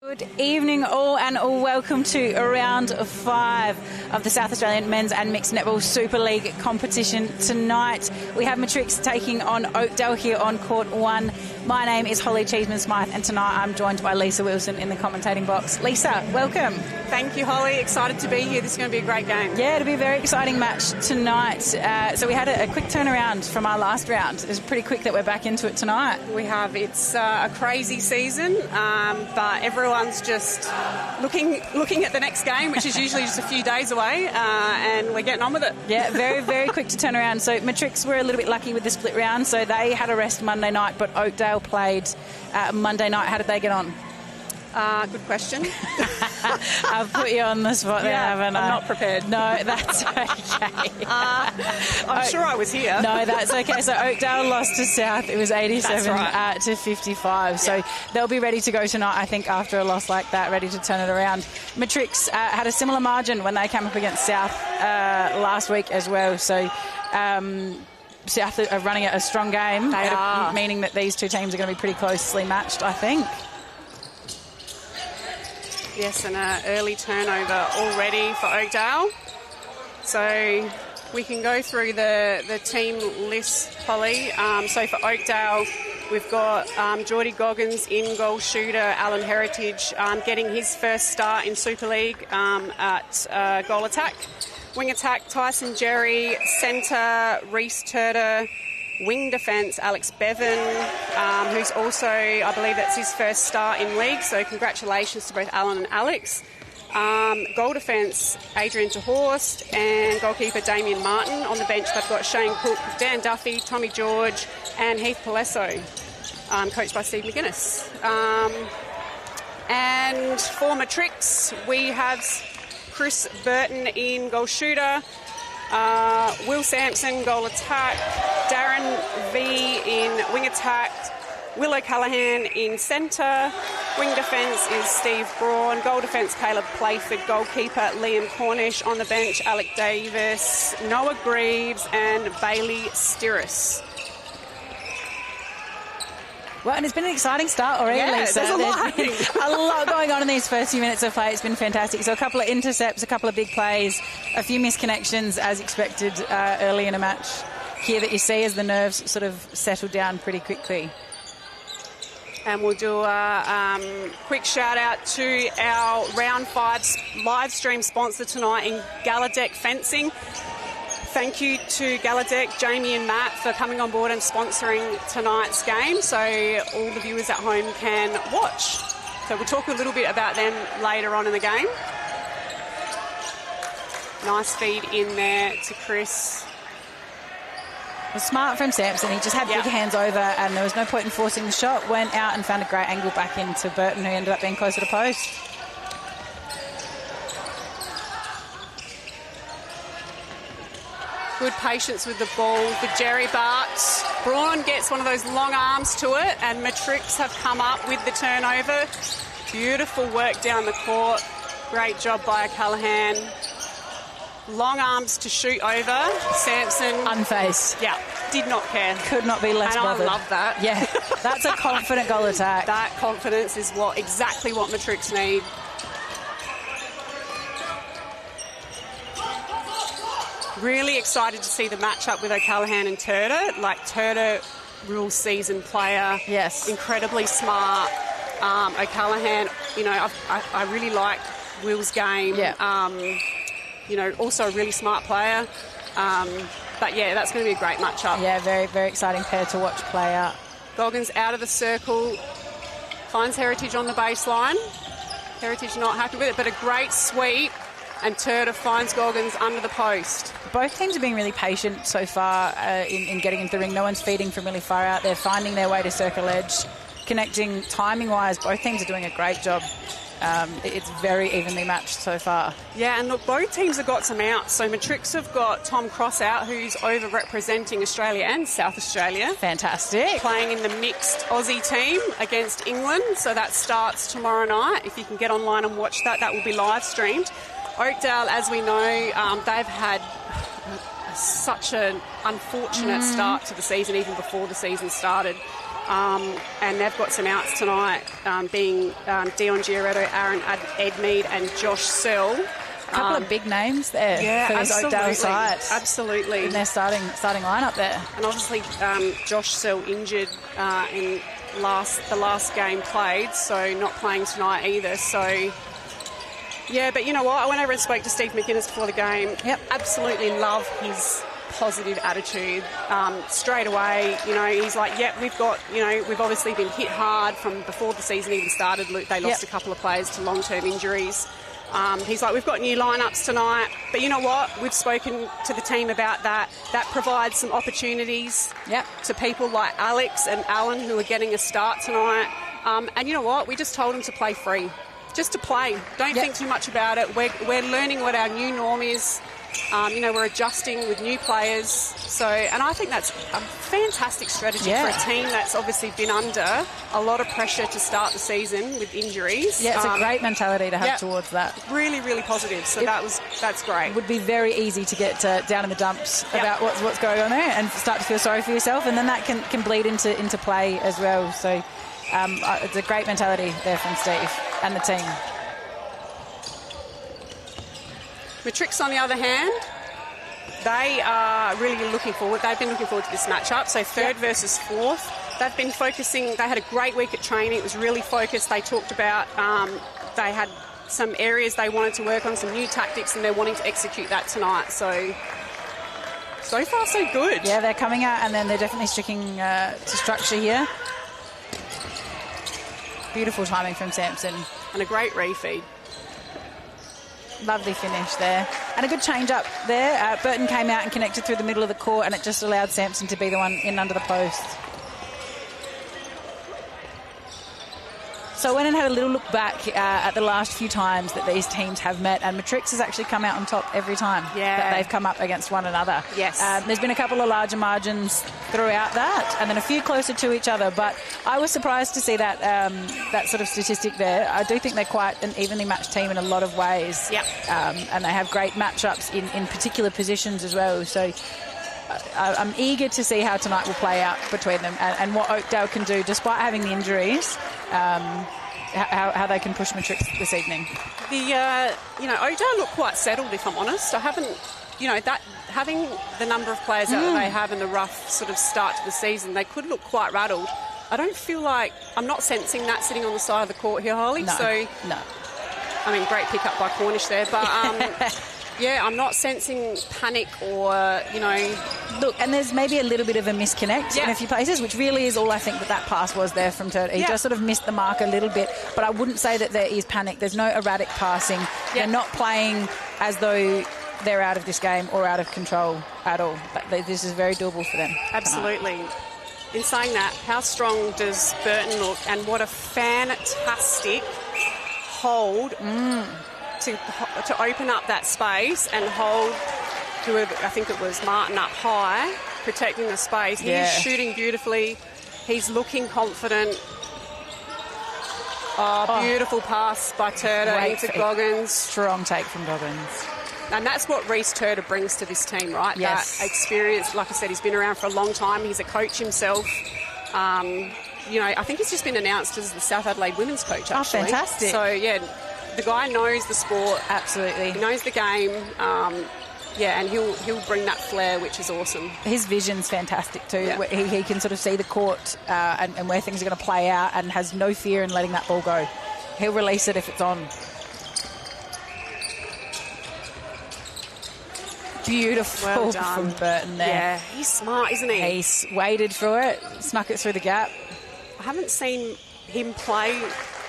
Good evening all and welcome to round 5 of the South Australian Men's and Mixed Netball Super League competition. Tonight we have Matrics taking on Oakdale here on Court 1. My name is Holly Cheeseman-Smythe and tonight I'm joined by Lisa Wilson in the commentating box. Lisa, welcome. Thank you, Holly. Excited to be here. This is going to be a great game. Yeah, it'll be a very exciting match tonight. So we had a quick turnaround from our last round. It was pretty quick that we're back into it tonight. We have. It's a crazy season, but everyone's just looking at the next game, which is usually just a few days away, and we're getting on with it. Yeah, very, very quick to turn around. So Matrix were a little bit lucky with the split round, so they had a rest Monday night, but Oakdale played Monday night. How did they get on? Good question. I've put you on the spot there, haven't I? I'm not prepared. No, that's okay. I'm sure I was here. No, that's okay. So Oakdale lost to South. It was 87 to 55. So they'll be ready to go tonight, I think, after a loss like that, ready to turn it around. Matrix had a similar margin when they came up against South last week as well. So South are running a strong game. They are. Meaning that these two teams are going to be pretty closely matched, I think. Yes, and an early turnover already for Oakdale. So we can go through the team list, Holly. So for Oakdale, we've got Geordie Goggins in goal shooter, Alan Heritage getting his first start in Super League at goal attack. Wing attack, Tyson Jerry. Centre, Reece Turner. Wing defence, Alex Bevan, who's also, I believe that's his first start in league, so congratulations to both Alan and Alex. Goal defence, Adrian de Horst, and goalkeeper Damien Martin. On the bench they've got Shane Cook, Dan Duffy, Tommy George and Heath Palesso, coached by Steve McGuinness. And for Matrix, we have Chris Burton in goal shooter, Will Sampson, goal attack, Darren V in wing attack, Will O'Callaghan in centre, wing defence is Steve Braun, goal defence Caleb Playford, goalkeeper Liam Cornish, on the bench Alec Davis, Noah Greaves and Bailey Stirris. Well, and it's been an exciting start already, Lisa. There's a lot happening. A lot going on in these first few minutes of play. It's been fantastic. So a couple of intercepts, a couple of big plays, a few misconnections as expected early in a match here that you see as the nerves sort of settle down pretty quickly. And we'll do a quick shout out to our Round 5 live stream sponsor tonight in Gallaudet Fencing. Thank you to Gallaudet, Jamie and Matt, for coming on board and sponsoring tonight's game so all the viewers at home can watch. So we'll talk a little bit about them later on in the game. Nice feed in there to Chris. Well, smart from Sampson. He just had big hands over and there was no point in forcing the shot. Went out and found a great angle back into Burton, who ended up being closer to post. Good patience with the ball for Jerry Bart. Braun gets one of those long arms to it and Matrix have come up with the turnover. Beautiful work down the court. Great job by O'Callaghan. Long arms to shoot over. Sampson. Unfazed. Yeah, did not care. Could not be less bothered. And I love that. Yeah, that's a confident goal attack. That confidence is exactly what Matrix need. Really excited to see the matchup with O'Callaghan and Turner. Like, Turner, real seasoned player. Yes. Incredibly smart. O'Callaghan, I really like Will's game. Yeah. Also a really smart player. But, yeah, that's going to be a great matchup. Yeah, very, very exciting pair to watch play out. Goggins out of the circle. Finds Heritage on the baseline. Heritage not happy with it, but a great sweep. And Turner finds Goggins under the post. Both teams are being really patient so far in getting into the ring. No one's feeding from really far out. They're finding their way to circle edge, connecting timing-wise. Both teams are doing a great job. It's very evenly matched so far. Yeah, and look, both teams have got some outs. So Matrix have got Tom Cross out, who's over-representing Australia and South Australia. Fantastic. Playing in the mixed Aussie team against England. So that starts tomorrow night. If you can get online and watch that, that will be live-streamed. Oakdale, as we know, they've had such an unfortunate start to the season, even before the season started. and they've got some outs tonight, being Dion Giorgetto, Aaron Edmead and Josh Sell. A couple of big names there for this Oakdale side. Absolutely. In their starting lineup there. And obviously Josh Sell injured in the last game played, so not playing tonight either. So, yeah, but you know what? I went over and spoke to Steve McInnes before the game. Yep. Absolutely love his positive attitude. Straight away, you know, he's like, yep, we've obviously been hit hard from before the season even started. They lost a couple of players to long-term injuries. He's like, we've got new lineups tonight, but you know what? We've spoken to the team about that. That provides some opportunities to people like Alex and Alan who are getting a start tonight. And you know what? We just told them to play free, just to play. Don't think too much about it. We're learning what our new norm is. You know, we're adjusting with new players. So, and I think that's a fantastic strategy for a team that's obviously been under a lot of pressure to start the season with injuries. Yeah, it's a great mentality to have towards that. Really, really positive. So that's great. It would be very easy to get down in the dumps about what's going on there and start to feel sorry for yourself, and then that can bleed into play as well. So it's a great mentality there from Steve and the team. Matrics, on the other hand, they are really looking forward. They've been looking forward to this matchup. So third versus fourth. They've been focusing. They had a great week at training. It was really focused. They talked about they had some areas they wanted to work on, some new tactics, and they're wanting to execute that tonight. So far, so good. Yeah, they're coming out, and then they're definitely sticking to structure here. Beautiful timing from Sampson. And a great refeed. Lovely finish there. And a good change up there. Burton came out and connected through the middle of the court, and it just allowed Sampson to be the one in under the post. So I went and had a little look back at the last few times that these teams have met, and Matrix has actually come out on top every time that they've come up against one another. Yes. There's been a couple of larger margins throughout that, and then a few closer to each other, but I was surprised to see that that sort of statistic there. I do think they're quite an evenly matched team in a lot of ways. Yep. And they have great matchups in particular positions as well. So I'm eager to see how tonight will play out between them and what Oakdale can do despite having the injuries. How they can push Matrix this evening. Oakdale look quite settled, if I'm honest. I haven't, that having the number of players that they have in the rough sort of start to the season, they could look quite rattled. I don't feel like, I'm not sensing that sitting on the side of the court here, Holly. No. I mean, great pick up by Cornish there, but I'm not sensing panic or, Look, and there's maybe a little bit of a misconnect in a few places, which really is all I think that pass was there from Turtle. He just sort of missed the mark a little bit, but I wouldn't say that there is panic. There's no erratic passing. They're not playing as though they're out of this game or out of control at all. But this is very doable for them. Absolutely. Tonight. In saying that, how strong does Burton look, and what a fantastic hold to open up that space and hold whoever, I think it was Martin, up high, protecting the space. He's shooting beautifully. He's looking confident. Beautiful pass by Turner into Goggins. Strong take from Goggins. And that's what Reece Turner brings to this team, right? Yes. That experience. Like I said, he's been around for a long time. He's a coach himself. I think he's just been announced as the South Adelaide women's coach, actually. Oh, fantastic. So, the guy knows the sport. Absolutely. He knows the game. And he'll bring that flair, which is awesome. His vision's fantastic too. Yeah. He can sort of see the court and where things are going to play out, and has no fear in letting that ball go. He'll release it if it's on. Beautiful from Burton there. Yeah, he's smart, isn't he? He's waded through it, snuck it through the gap. I haven't seen him play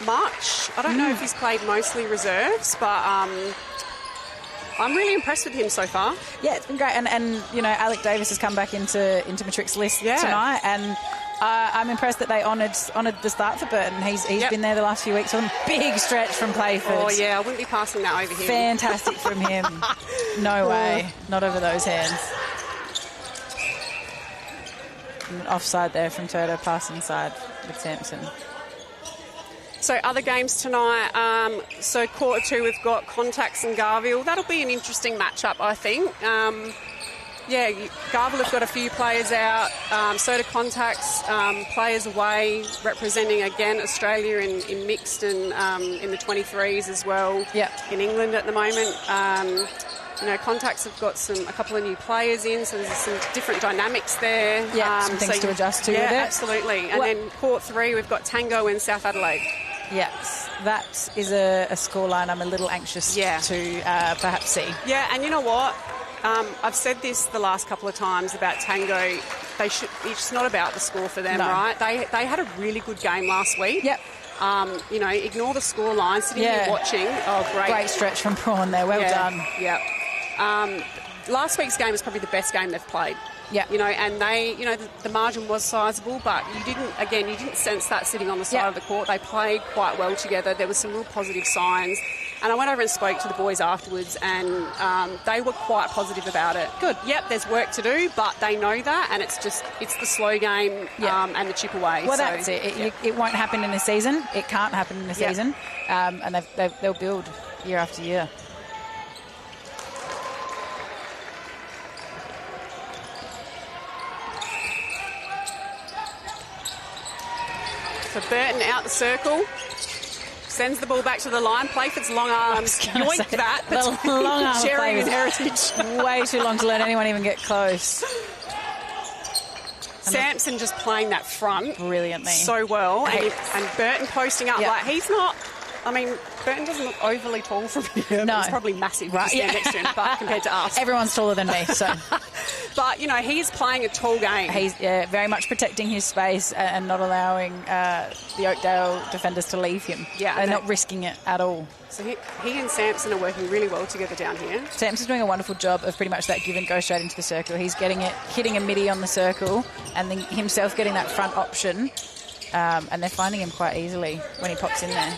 much. I don't know if he's played mostly reserves, but I'm really impressed with him so far. Yeah, it's been great. And Alec Davis has come back into Matrix list tonight, and I'm impressed that they honoured the start for Burton. He's been there the last few weeks on a big stretch from Playford. Oh, yeah, I wouldn't be passing that over him. Fantastic from him. No way. Not over those hands. And offside there from Turner, passing side with Sampson. So other games tonight, so quarter two we've got Contacts and Garville. That'll be an interesting matchup, I think. Yeah, Garvel have got a few players out. So do Contacts, players away, representing, again, Australia in mixed and in the 23s as well. Yep. In England at the moment. Contacts have got a couple of new players in, so there's some different dynamics there. Yeah, some things to adjust to with it. Yeah, absolutely. And then Court 3, we've got Tango and South Adelaide. Yes, that is a scoreline I'm a little anxious to perhaps see. Yeah, and you know what? I've said this the last couple of times about Tango. It's not about the score for them, right? They had a really good game last week. Yep. Ignore the score line, sitting here watching. Oh, great. Great stretch from Prawn there. Well done. Yep. Last week's game was probably the best game they've played. Yeah. And the margin was sizable, but you didn't sense that sitting on the side of the court. They played quite well together. There were some real positive signs. And I went over and spoke to the boys afterwards, and they were quite positive about it. Good. Yep, there's work to do, but they know that, and it's the slow game and the chip away. Well, that's it. It won't happen in a season. It can't happen in a season. And they'll build year after year. So Burton out the circle. Sends the ball back to the line. Playford's long arms. Yoink that. The long arm sharing his heritage. Way too long to let anyone even get close. Sampson just playing that front brilliantly. So well. And Burton posting up like he's not... I mean, Burton doesn't look overly tall from here. No. He's probably massive next to him, but compared to us. Everyone's taller than me, so... But, he's playing a tall game. He's very much protecting his space and not allowing the Oakdale defenders to leave him. Yeah. And not risking it at all. So he and Sampson are working really well together down here. Sampson's doing a wonderful job of pretty much that give and go straight into the circle. He's getting it, hitting a midi on the circle, and then himself getting that front option. And they're finding him quite easily when he pops in there.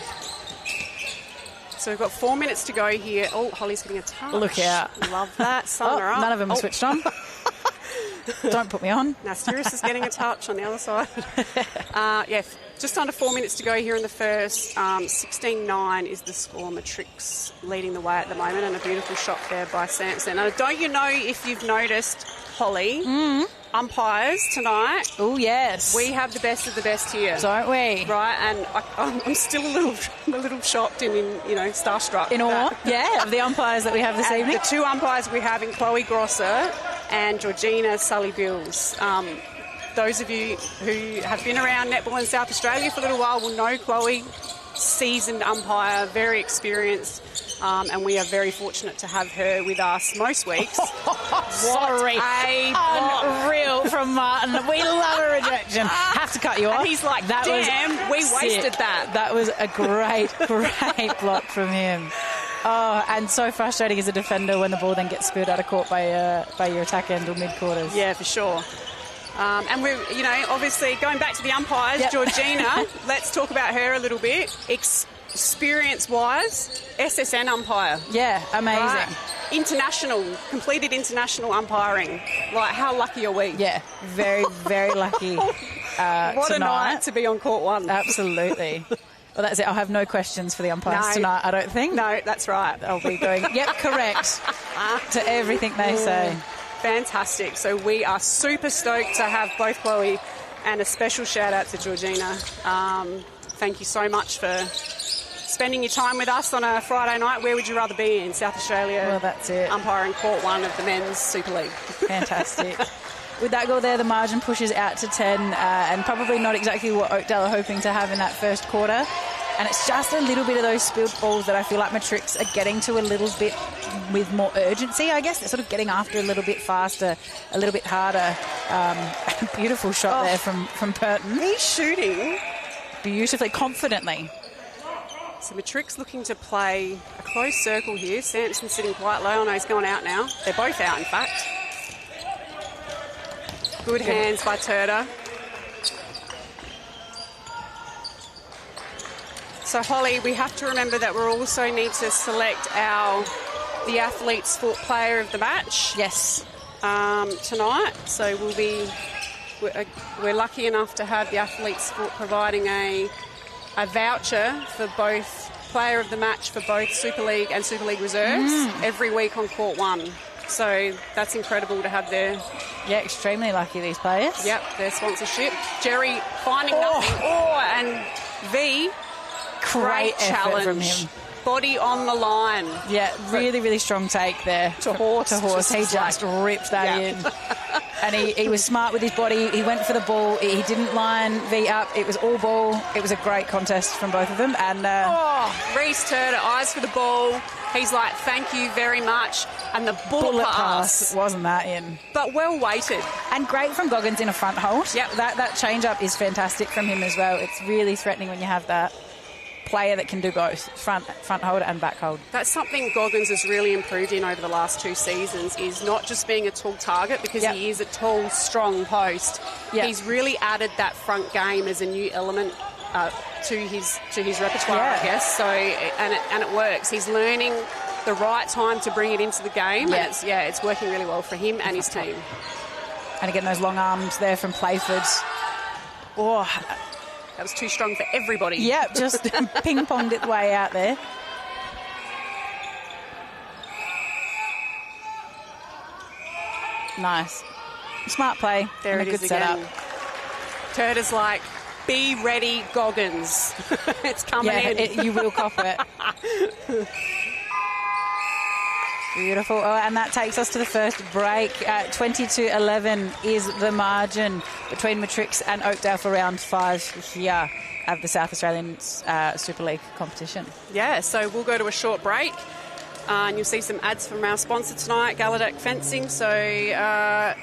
So we've got 4 minutes to go here. Oh, Holly's getting a touch. Look out. Love that. Up. None of them are switched on. Don't put me on. Now, Stiris is getting a touch on the other side. Just under 4 minutes to go here in the first. 16-9 is the score. Matrics leading the way at the moment, and a beautiful shot there by Sampson. Now, don't you know if you've noticed, Holly, umpires tonight? Oh, yes. We have the best of the best here. Don't we? Right, and I'm still a little shocked and starstruck. In awe, of the umpires that we have this evening. The two umpires we have in Chloe Grosser and Georgina Sully-Bills. Those of you who have been around netball in South Australia for a little while will know Chloe, seasoned umpire, very experienced, and we are very fortunate to have her with us most weeks. Sorry. Unreal from Martin. We love a rejection. Have to cut you off. And he's like, damn, we wasted that. That was a great block from him. Oh, and so frustrating as a defender when the ball then gets spilled out of court by your attack end or mid-quarters. Yeah, for sure. And we're, obviously going back to the umpires, Georgina, let's talk about her a little bit. Experience-wise, SSN umpire. Yeah, amazing. Right. Completed international umpiring. Like, how lucky are we? Yeah, very, very lucky what tonight. A night to be on court one. Absolutely. Well, that's it. I'll have no questions for the umpires tonight, I don't think. No, that's right. I'll be going, correct, to everything they say. Fantastic. So we are super stoked to have both Chloe, and a special shout out to Georgina. Thank you so much for spending your time with us on a Friday night. Where would you rather be in South Australia? Well, that's it. Umpiring court one of the men's Super League. Fantastic. With that goal there, the margin pushes out to 10, and probably not exactly what Oakdale are hoping to have in that first quarter. And it's just a little bit of those spilled balls that I feel like Matrix are getting to a little bit with more urgency, I guess. They're sort of getting after a little bit faster, a little bit harder. Beautiful shot there from Burton. He's shooting beautifully, confidently. So Matrix looking to play a close circle here. Sampson sitting quite low. I know he's going out now. They're both out, in fact. Good hands by Turda. So, Holly, we have to remember that we also need to select the athlete's foot player of the match. Yes. Tonight. So we're lucky enough to have the athlete's foot providing a voucher for both player of the match for both Super League and Super League reserves every week on court one. So that's incredible to have their... Yeah, extremely lucky, these players. Yep, their sponsorship. Jerry finding nothing. And V, Great challenge effort from him. Body on the line. Yeah, really, really strong take there. To horse. He just ripped that in. And he was smart with his body. He went for the ball. He didn't line V up. It was all ball. It was a great contest from both of them. And Reese Turner, eyes for the ball. He's like, thank you very much. And the bullet pass. Wasn't that in? But well weighted. And great from Goggins in a front hold. Yep. That change-up is fantastic from him as well. It's really threatening when you have that player that can do both, front hold and back hold. That's something Goggins has really improved in over the last 2 seasons, is not just being a tall target, because he is a tall, strong post. Yep. He's really added that front game as a new element to his repertoire, I guess. So and it works. He's learning the right time to bring it into the game, and it's working really well for him and his team. And again, those long arms there from Playford. That was too strong for everybody. Yep, just ping-ponged its way out there. Nice. Smart play. There and it a is good again. setup. Turner's like, be ready, Goggins. It's coming in. You will cop it. Beautiful. And that takes us to the first break. 20-11 is the margin between Matrics and Oakdale for round 5 here of the South Australian Super League competition. Yeah, so we'll go to a short break. And you'll see some ads from our sponsor tonight, Gallaudet Fencing. So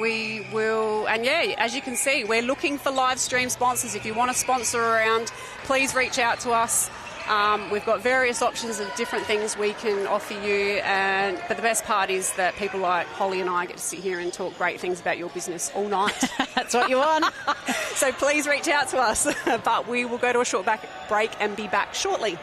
we will... And, as you can see, we're looking for live stream sponsors. If you want to sponsor around, please reach out to us. We've got various options of different things we can offer you, but the best part is that people like Holly and I get to sit here and talk great things about your business all night. That's what you want. So please reach out to us, but we will go to a short break and be back shortly.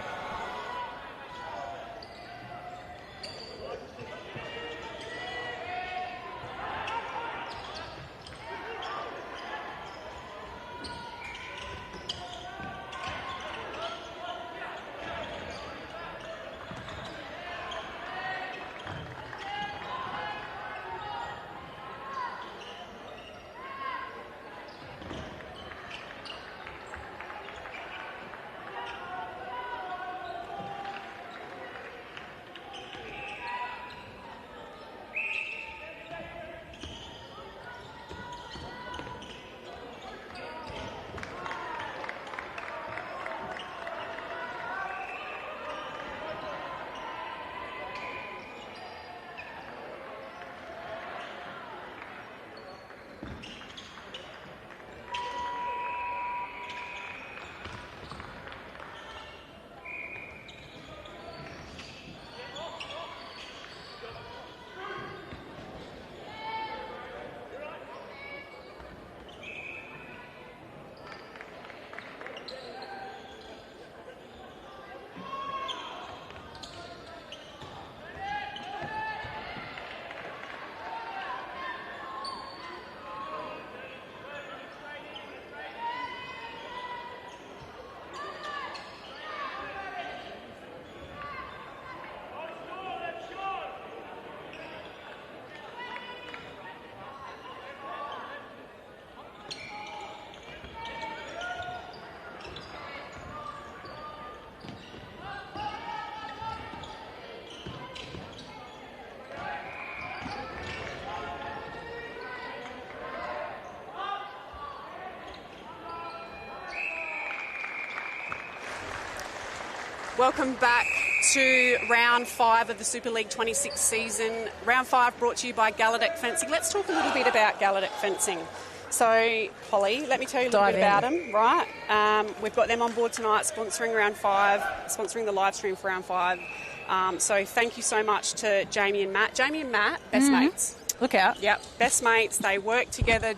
Welcome back to round 5 of the Super League 26 season. Round 5 brought to you by Gallaudet Fencing. Let's talk a little bit about Gallaudet Fencing. So, Holly, let me tell you a little bit about them, right? We've got them on board tonight, sponsoring round 5, sponsoring the live stream for round 5. So thank you so much to Jamie and Matt. Jamie and Matt, best mates. Look out. Yep, best mates. They work together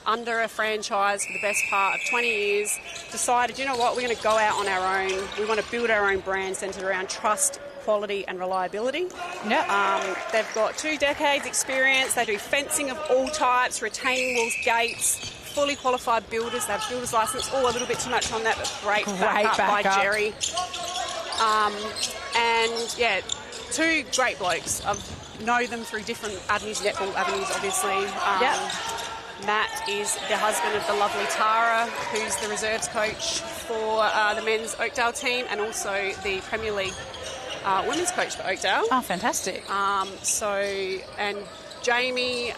under a franchise for the best part of 20 years, decided, you know what, we're going to go out on our own. We want to build our own brand centred around trust, quality and reliability. Yep. They've got 2 decades experience. They do fencing of all types, retaining walls, gates, fully qualified builders. They have builder's licence. Oh, a little bit too much on that, but great backup by Jerry. two great blokes. I know them through different avenues, netball avenues, obviously. Matt is the husband of the lovely Tara, who's the reserves coach for the men's Oakdale team, and also the Premier League women's coach for Oakdale. Oh, fantastic. And Jamie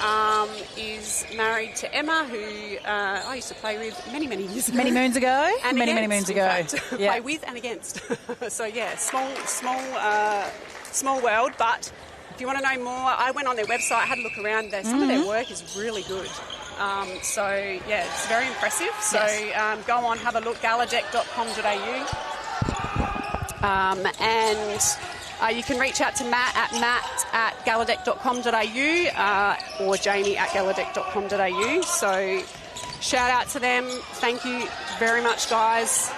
is married to Emma, who I used to play with many years ago. Many moons ago? And many moons ago. Play with and against. So, yeah, small world. But if you want to know more, I went on their website, had a look around there. Some of their work is really good. It's very impressive. So go on, have a look, galadeck.com.au. You can reach out to Matt at galadeck.com.au or Jamie at galadeck.com.au. So shout out to them. Thank you very much, guys.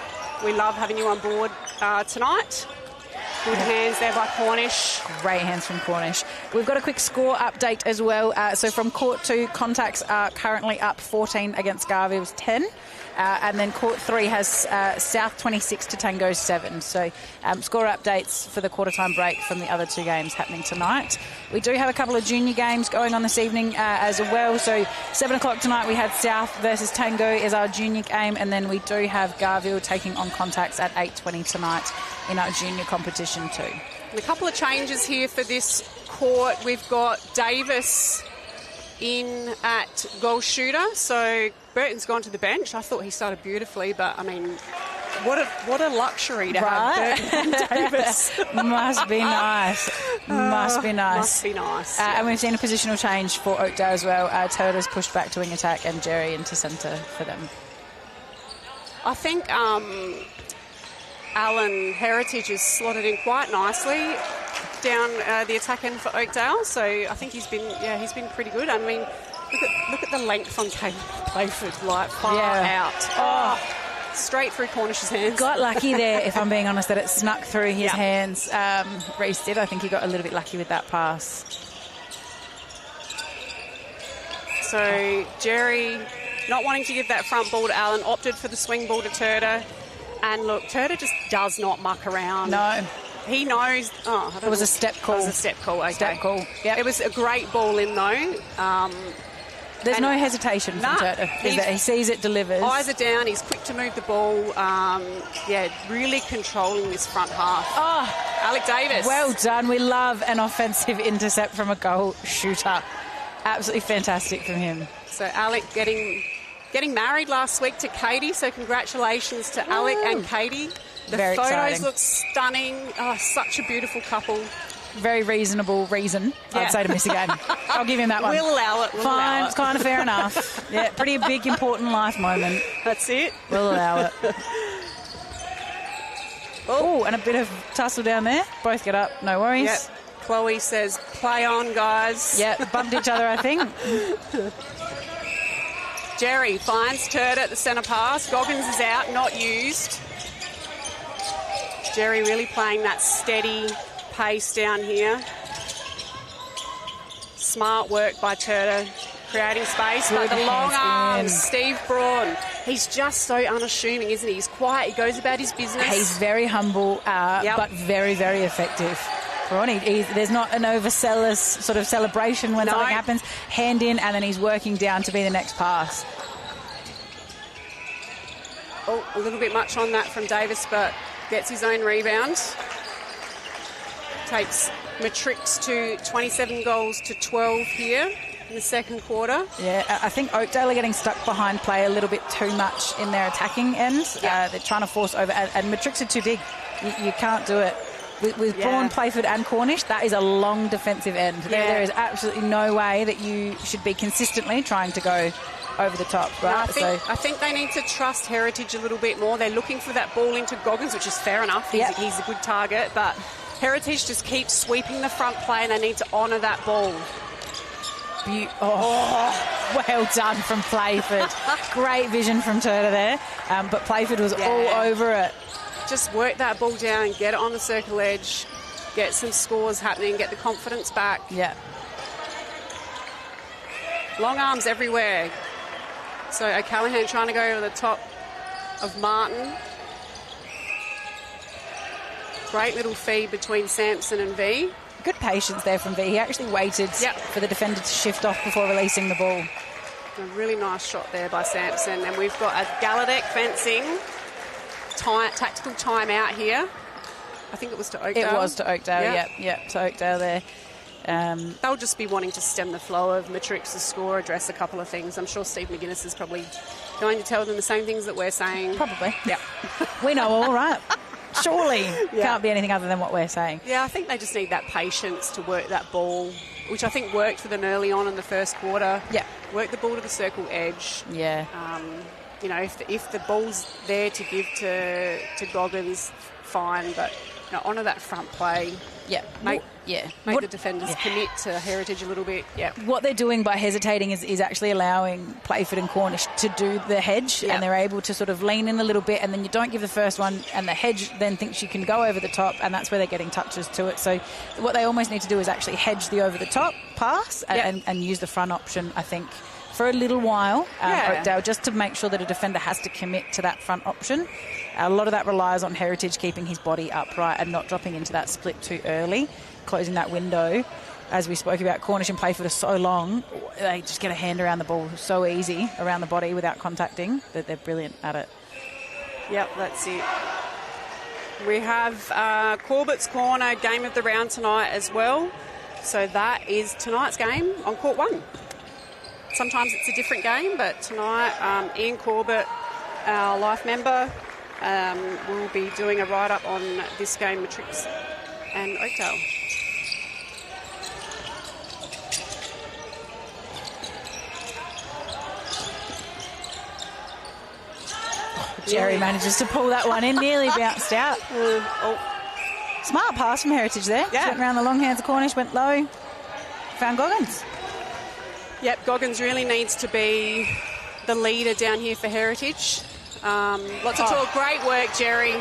We love having you on board tonight. Good hands there by Cornish. Great hands from Cornish. We've got a quick score update as well. So from Court 2, contacts are currently up 14 against Garville's 10. And then Court 3 has South 26 to Tango 7. So score updates for the quarter-time break from the other two games happening tonight. We do have a couple of junior games going on this evening as well. So 7 o'clock tonight we had South versus Tango is our junior game. And then we do have Garville taking on contacts at 8:20 tonight in our junior competition too. And a couple of changes here for this court. We've got Davis in at goal shooter. So Burton's gone to the bench. I thought he started beautifully, but I mean, what a luxury to have Burton and Davis. Must be nice. Must be nice. Must be nice. And we've seen a positional change for Oakdale as well. Toyota's pushed back to wing attack and Jerry into centre for them. I think Alan Heritage has slotted in quite nicely down the attack end for Oakdale. So I think he's been pretty good. I mean, look at the length on Playford, like far out. Oh, straight through Cornish's hands. Got lucky there, if I'm being honest, that it snuck through his hands. Reece did. I think he got a little bit lucky with that pass. So Jerry, not wanting to give that front ball to Alan, opted for the swing ball to Turda. And look, Turda just does not muck around. No. He knows. It was a step call. It was a step call, okay. Step call, yep. It was a great ball in, though. There's no hesitation from Turda. He sees it, delivers. Eyes are down. He's quick to move the ball. Really controlling this front half. Oh, Alec Davis. Well done. We love an offensive intercept from a goal shooter. Absolutely fantastic from him. So Alec getting married last week to Katie, so congratulations to Alec and Katie. The Very photos exciting. look stunning. Oh, such a beautiful couple. Very reasonable reason, I'd say, to miss a game. I'll give him that one. We'll allow it. Fine, it's kind of fair enough. Yeah, pretty big, important life moment. That's it. We'll allow it. Oh, and a bit of tussle down there. Both get up, no worries. Yep. Chloe says, play on, guys. Yeah, bumped each other, I think. Jerry finds Turda at the centre pass. Goggins is out, not used. Jerry really playing that steady pace down here. Smart work by Turda, creating space. But the long arms, Steve Braun. He's just so unassuming, isn't he? He's quiet. He goes about his business. He's very humble, but very, very effective. Braun, there's not an overzealous sort of celebration when something happens. Hand in, and then he's working down to be the next pass. Oh, a little bit much on that from Davis, but gets his own rebound. Takes Matrics to 27 goals to 12 here in the second quarter. Yeah, I think Oakdale are getting stuck behind play a little bit too much in their attacking end. They're trying to force over, and Matrix are too big. You can't do it. With Braun, Playford and Cornish, that is a long defensive end. There is absolutely no way that you should be consistently trying to go over the top. Right? No, I think they need to trust Heritage a little bit more. They're looking for that ball into Goggins, which is fair enough. He's a good target, but Heritage just keeps sweeping the front play, and they need to honour that ball. Well done from Playford. Great vision from Turda there, but Playford was all over it. Just work that ball down and get it on the circle edge, get some scores happening, get the confidence back. Yeah. Long arms everywhere. So O'Callaghan trying to go over the top of Martin. Great little feed between Sampson and V. good patience there from V. He actually waited for the defender to shift off before releasing the ball. A really nice shot there by Sampson. And we've got a Galadec fencing tactical timeout here. I think it was to Oakdale. It was to Oakdale, yep, to Oakdale there. They'll just be wanting to stem the flow of Matrics' score, address a couple of things. I'm sure Steve McGuinness is probably going to tell them the same things that we're saying. Probably. Yeah. We know all right. Surely can't be anything other than what we're saying. Yeah, I think they just need that patience to work that ball, which I think worked for them early on in the first quarter. Yeah. Work the ball to the circle edge. Yeah. You know, if the ball's there to give to Goggins, fine, but honour that front play. Yeah. Make the defenders commit to Heritage a little bit. Yeah. What they're doing by hesitating is actually allowing Playford and Cornish to do the hedge, and they're able to sort of lean in a little bit, and then you don't give the first one, and the hedge then thinks you can go over the top, and that's where they're getting touches to it. So what they almost need to do is actually hedge the over the top pass and use the front option, I think, for a little while, Oakdale, just to make sure that a defender has to commit to that front option. A lot of that relies on Heritage keeping his body upright and not dropping into that split too early, closing that window. As we spoke about, Cornish and Playford are so long, they just get a hand around the ball so easy, around the body without contacting, that they're brilliant at it. Yep, that's it. We have Corbett's Corner game of the round tonight as well. So that is tonight's game on Court 1. Sometimes it's a different game, but tonight Ian Corbett, our life member, will be doing a write-up on this game, Matrix and Oakdale. Jerry manages to pull that one in, nearly bounced out. Smart pass from Heritage there. Yeah. Went around the long hands of Cornish, went low, found Goggins. Yep, Goggins really needs to be the leader down here for Heritage. Lots of talk. Great work, Jerry.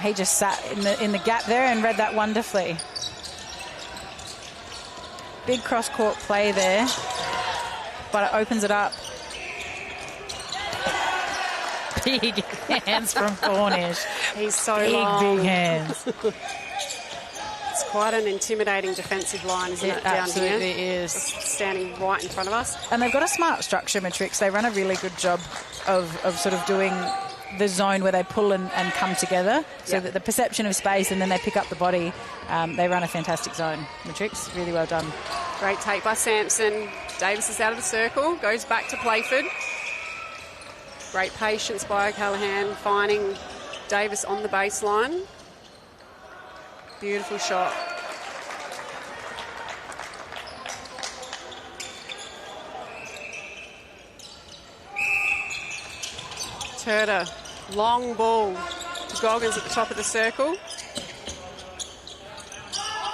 He just sat in the gap there and read that wonderfully. Big cross-court play there, but it opens it up. Big hands from Cornish. He's so long. Big hands. It's quite an intimidating defensive line, isn't it, down here? It absolutely is. Just standing right in front of us. And they've got a smart structure, Matrix. They run a really good job of sort of doing the zone where they pull and come together, so that the perception of space, and then they pick up the body. They run a fantastic zone, Matrix. Really well done. Great take by Sampson. Davis is out of the circle, goes back to Playford. Great patience by O'Callaghan, finding Davis on the baseline. Beautiful shot. Turner, long ball to Goggins at the top of the circle.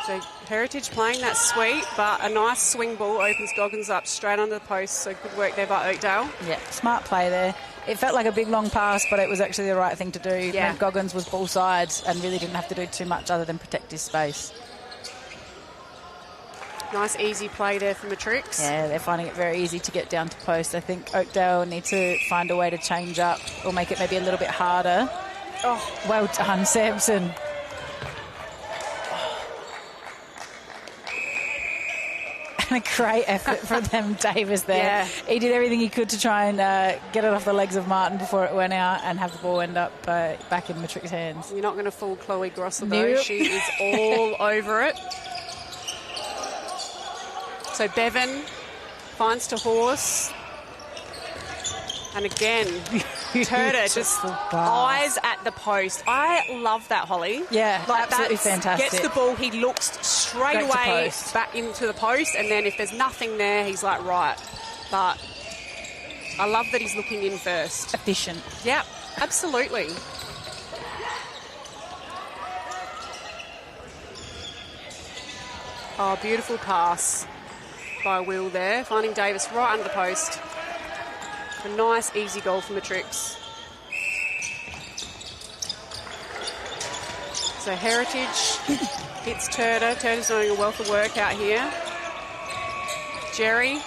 So Heritage playing that sweep, but a nice swing ball opens Goggins up straight under the post. So good work there by Oakdale. Yeah, smart play there. It felt like a big long pass, but it was actually the right thing to do. Yeah. Goggins was ball sides and really didn't have to do too much other than protect his space. Nice easy play there for Matrix. Yeah, they're finding it very easy to get down to post. I think Oakdale need to find a way to change up or make it maybe a little bit harder. Oh, well done, Sampson. And a great effort from them, Davis there. Yeah. He did everything he could to try and get it off the legs of Martin before it went out and have the ball end up back in Matrix hands. You're not going to fool Chloe Grosser, though. Nope. She is all over it. So Bevan finds to Horse. And again, Turner just eyes at the post. I love that, Holly. Yeah, like absolutely fantastic. Gets the ball, he looks straight away back into the post, and then if there's nothing there, he's like, right. But I love that he's looking in first. Efficient. Yeah, absolutely. Oh, beautiful pass by Will there, finding Davis right under the post. A nice, easy goal for Matrix. So Heritage hits Turner. Turner's doing a wealth of work out here. Jerry.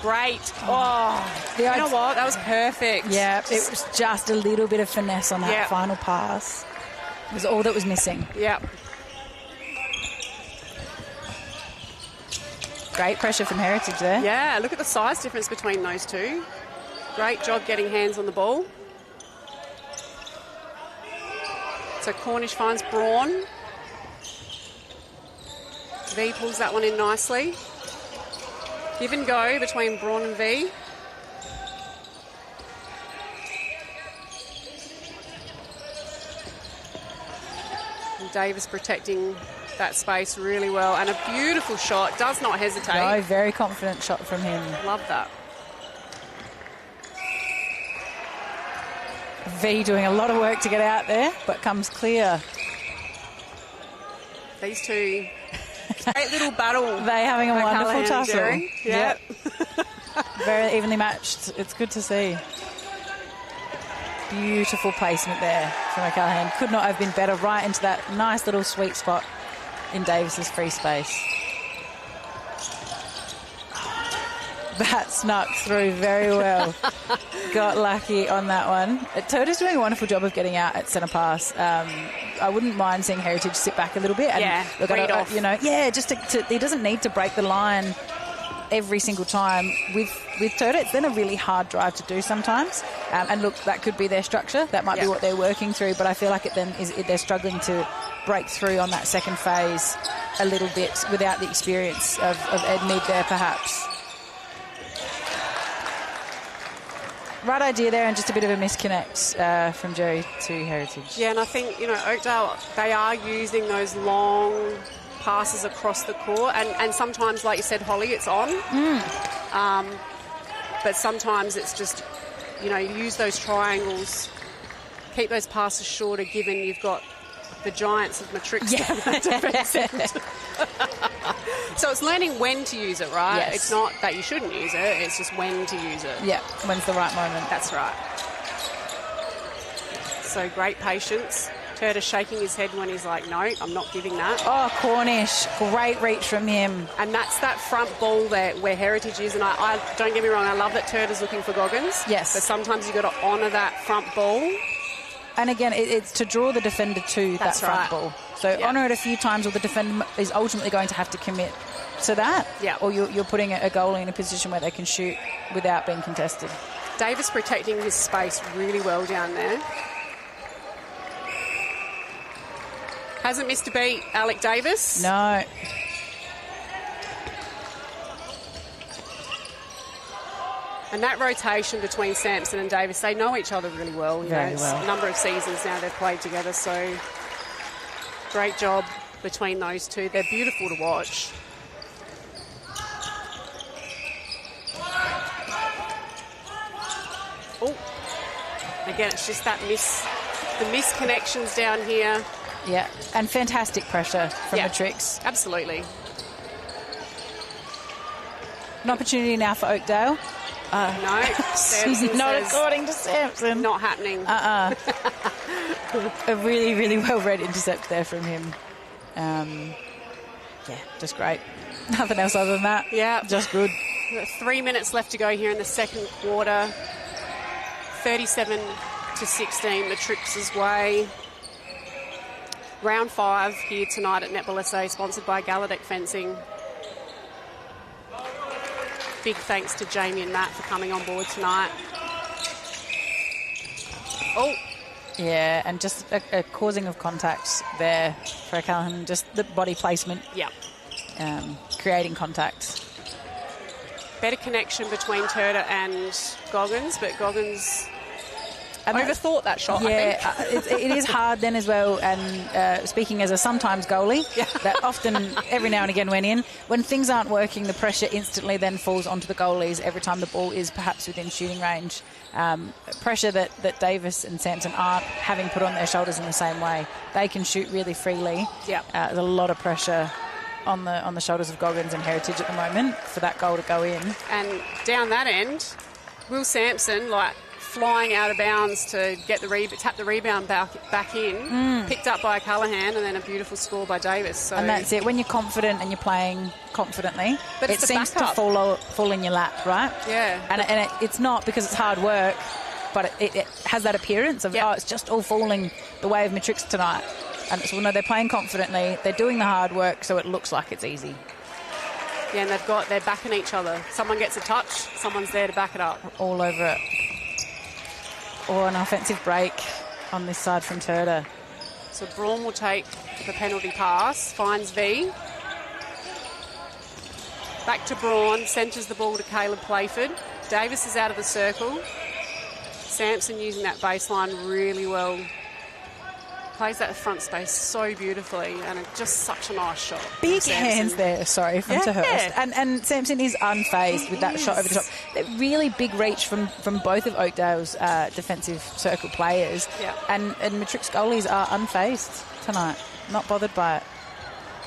Great. Oh, you know what? That was perfect. Yeah, it was just a little bit of finesse on that final pass. It was all that was missing. Yep. Great pressure from Heritage there. Yeah, look at the size difference between those two. Great job getting hands on the ball. So Cornish finds Braun. V pulls that one in nicely. Give and go between Braun and V. And Davis protecting that space really well. And a beautiful shot. Does not hesitate. No, very confident shot from him. Love that. V doing a lot of work to get out there, but comes clear. These two, great little battle. They having a wonderful tussle. Yeah. Very evenly matched. It's good to see. Beautiful placement there from O'Callaghan. Could not have been better. Right into that nice little sweet spot in Davis's free space. That snuck through very well. Got lucky on that one. Toda's doing a wonderful job of getting out at centre pass. I wouldn't mind seeing Heritage sit back a little bit. And look at off. You know, just he doesn't need to break the line every single time. With Toda, it's then a really hard drive to do sometimes. And look, that could be their structure. That might be what they're working through. But I feel like they're struggling to break through on that second phase a little bit without the experience of Ed Mead there, perhaps. Right idea there, and just a bit of a misconnect from Jerry to Heritage. Yeah, and I think, Oakdale, they are using those long passes across the court, and sometimes, like you said, Holly, it's on. But sometimes it's just, you use those triangles, keep those passes shorter, given you've got the giants of Matrics down that defence end. So it's learning when to use it, right? Yes. It's not that you shouldn't use it, it's just when to use it. Yeah, when's the right moment. That's right. So great patience. Turda shaking his head when he's like, no, I'm not giving that. Oh, Cornish. Great reach from him. And that's that front ball there where Heritage is. And I don't get me wrong, I love that Turda's looking for Goggins. Yes. But sometimes you've got to honour that front ball. And again, it's to draw the defender to that front ball. So honour it a few times, or the defender is ultimately going to have to commit to that. Yeah. Or you're putting a goalie in a position where they can shoot without being contested. Davis protecting his space really well down there. Hasn't missed a beat, Alec Davis. No. And that rotation between Sampson and Davis, they know each other really well. Very well. A number of seasons now they've played together, so great job between those two. They're beautiful to watch. Oh, again, it's just that the misconnections down here. Yeah, and fantastic pressure from Matrix. Absolutely. An opportunity now for Oakdale. No, Sampson not says according to Sampson. Not happening. A really, really well-read intercept there from him. Just great. Nothing else other than that. Yeah. Just good. 3 minutes left to go here in the second quarter. 37-16, Matrix's way. Round 5 here tonight at Netball SA, sponsored by Gallaudet Fencing. Big thanks to Jamie and Matt for coming on board tonight. Oh. Yeah, and just a causing of contact there for O'Callaghan. Just the body placement. Yeah. Creating contact. Better connection between Turda and Goggins, but Goggins overthought that shot, I think. it is hard then as well, and speaking as a sometimes goalie, that often, every now and again when things aren't working, the pressure instantly then falls onto the goalies every time the ball is perhaps within shooting range. Pressure that Davis and Sampson aren't having put on their shoulders in the same way. They can shoot really freely. Yeah. There's a lot of pressure on the shoulders of Goggins and Heritage at the moment for that goal to go in. And down that end, Will Sampson, flying out of bounds to get tap the rebound back in, picked up by O'Callaghan, and then a beautiful score by Davis. So. And that's it. When you're confident and you're playing confidently, but it seems to fall in your lap, right? Yeah. And it's not because it's hard work, but it has that appearance of, it's just all falling the way of Matrix tonight. And no, they're playing confidently, they're doing the hard work, so it looks like it's easy. Yeah, and they're backing each other. Someone gets a touch, someone's there to back it up. All over it. Or an offensive break on this side from Turda. So Braun will take the penalty pass, finds V. Back to Braun, centres the ball to Caleb Playford. Davis is out of the circle. Sampson using that baseline really well. Plays that front space so beautifully, and it's just such a nice shot. Big hands there, sorry, from Tehurst. And Sampson is unfazed with that shot over the top. Really big reach from both of Oakdale's defensive circle players. Yeah. And Matrics goalies are unfazed tonight, not bothered by it.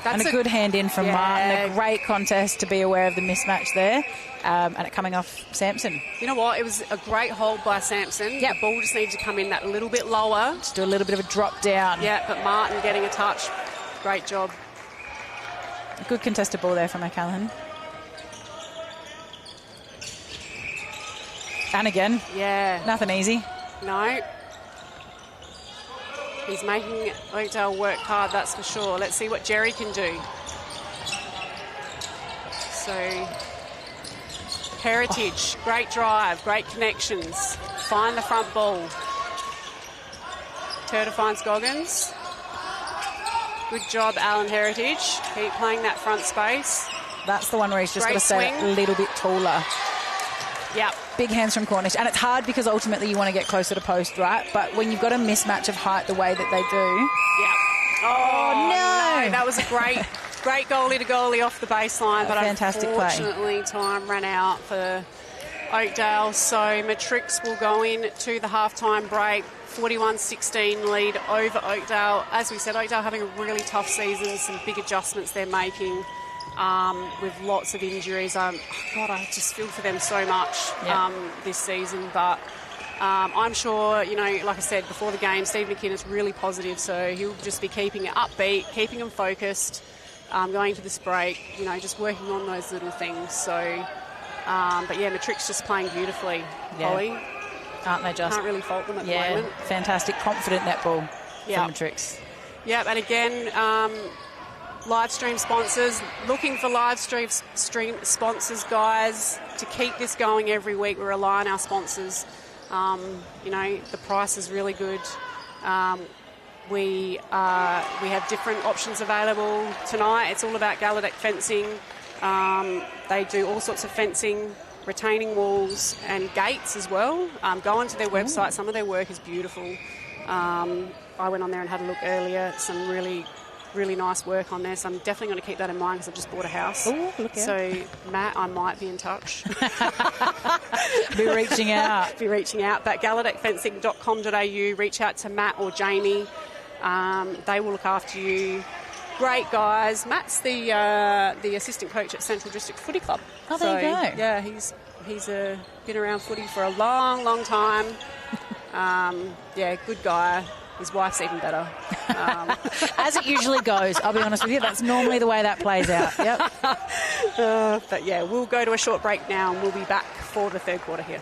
That's and a good hand in from Martin. A great contest to be aware of the mismatch there. And it coming off Sampson. You know what? It was a great hold by Sampson. Yep. The ball just needs to come in that little bit lower. Just do a little bit of a drop down. Yeah, but Martin getting a touch. Great job. A good contested ball there from O'Callaghan. And again. Yeah. Nothing easy. No. He's making Oakdale work hard, that's for sure. Let's see what Jerry can do. So, Heritage, great drive, great connections. Find the front ball. Turda finds Goggins. Good job, Alan Heritage. Keep playing that front space. That's the one where he's just got to Great stay swing. a little bit taller. Yep. Big hands from Cornish. And it's hard because ultimately you want to get closer to post, right? But when you've got a mismatch of height the way that they do... Yep. Oh, no. That was a great goalie to goalie off the baseline. But fantastic play. Unfortunately, time ran out for Oakdale. So Matrix will go in to the halftime break. 41-16 lead over Oakdale. As we said, Oakdale having a really tough season. Some big adjustments they're making. With lots of injuries. I just feel for them so much this season. But I'm sure, like I said before the game, Steve McKinnon is really positive, so he'll just be keeping it upbeat, keeping them focused, going to this break, just working on those little things. So, but yeah, Matrix just playing beautifully, Holly. Aren't they just? Can't really fault them at the moment. Fantastic, confident netball from Matrix. Yeah, and again... live stream sponsors, looking for live stream sponsors, guys, to keep this going every week. We rely on our sponsors. The price is really good. We have different options available tonight. It's all about Gallaudet fencing. They do all sorts of fencing, retaining walls and gates as well. Go onto their website. Some of their work is beautiful. I went on there and had a look earlier. Some really nice work on there, so I'm definitely going to keep that in mind because I've just bought a house. Oh, look out. So, Matt, I might be in touch. Be reaching out. But gallaudetfencing.com.au, reach out to Matt or Jamie. They will look after you. Great guys. Matt's the assistant coach at Central District Footy Club. Oh, there you go. Yeah, he's been around footy for a long, long time. Good guy. His wife's even better. As it usually goes, I'll be honest with you. That's normally the way that plays out. Yep. But yeah, we'll go to a short break now and we'll be back for the third quarter here.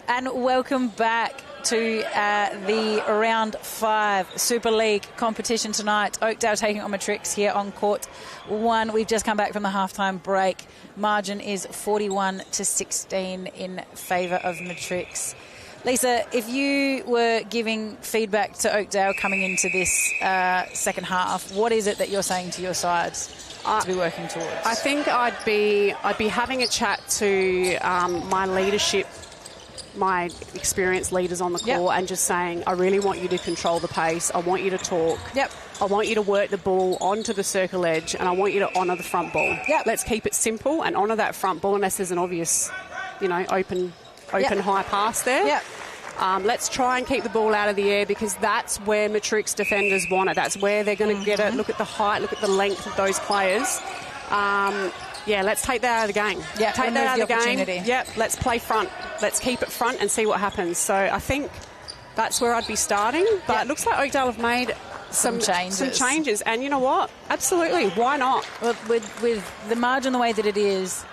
And welcome back to the round 5 Super League competition tonight. Oakdale taking on Matrics here on court 1. We've just come back from the halftime break. Margin is 41-16 in favour of Matrics. Lisa, if you were giving feedback to Oakdale coming into this second half, what is it that you're saying to your sides to be working towards? I think I'd be having a chat to my leadership, my experienced leaders on the court, and just saying, I really want you to control the pace. I want you to talk. Yep. I want you to work the ball onto the circle edge, and I want you to honour the front ball. Yep. Let's keep it simple and honour that front ball unless there's an obvious, open high pass there. Yep. Let's try and keep the ball out of the air because that's where Matrix defenders want it. That's where they're going to get it. Look at the height, look at the length of those players. Let's take that out of the game. Yeah, take that out of the game. Yep, let's play front. Let's keep it front and see what happens. So I think that's where I'd be starting. But it looks like Oakdale have made some changes. And you know what? Absolutely. Why not? Well, with the margin the way that it is,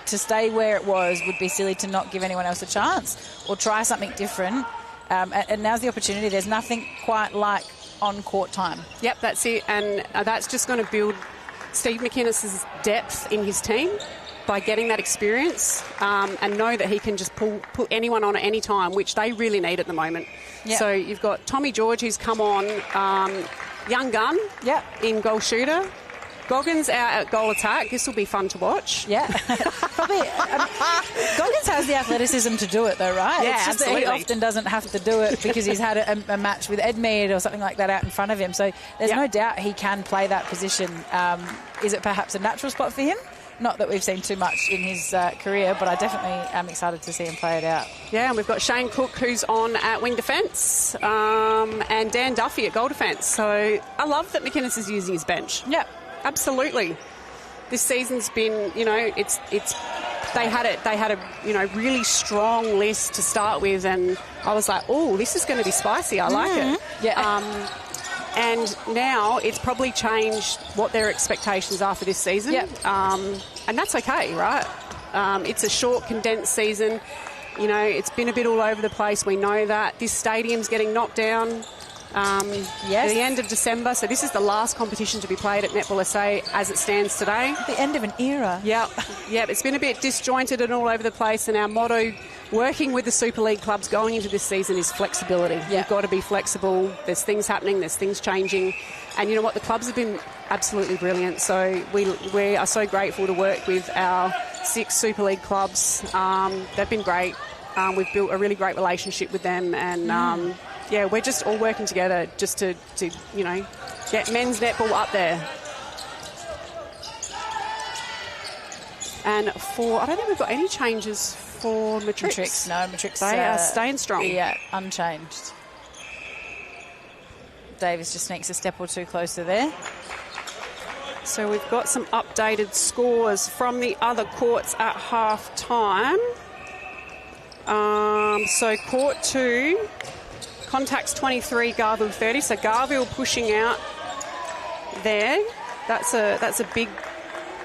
to stay where it was would be silly to not give anyone else a chance or try something different. And now's the opportunity. There's nothing quite like on-court time. Yep, that's it. And that's just going to build Steve McInnes's depth in his team by getting that experience and know that he can just put anyone on at any time, which they really need at the moment. Yep. So you've got Tommy George, who's come on, young gun in goal shooter. Goggins out at goal attack. This will be fun to watch. Yeah. Probably. Goggins has the athleticism to do it, though, right? Yeah, it's just absolutely. That he often doesn't have to do it because he's had a match with Edmead or something like that out in front of him. So there's no doubt he can play that position. Is it perhaps a natural spot for him? Not that we've seen too much in his career, but I definitely am excited to see him play it out. Yeah, and we've got Shane Cook, who's on at wing defence, and Dan Duffy at goal defence. So I love that McInnes is using his bench. Yeah. Absolutely. This season's been, they had a really strong list to start with, and I was like, oh, this is going to be spicy. I like it. Yeah. And now it's probably changed what their expectations are for this season. Yep. And that's okay, right? It's a short, condensed season. It's been a bit all over the place. We know that. This stadium's getting knocked down. At the end of December, so this is the last competition to be played at Netball SA as it stands today. The end of an era. Yep, it's been a bit disjointed and all over the place, and our motto, working with the Super League clubs going into this season, is flexibility. You've got to be flexible. There's things happening, there's things changing, and you know what, the clubs have been absolutely brilliant, so we are so grateful to work with our 6 Super League clubs. They've been great. We've built a really great relationship with them, and we're just all working together just to get men's netball up there. And I don't think we've got any changes for Matrix. Matrix. They are staying strong. Yeah, unchanged. Davis just sneaks a step or two closer there. So we've got some updated scores from the other courts at half time. So court 2... Contacts 23, Garville 30. So Garville pushing out there. That's a big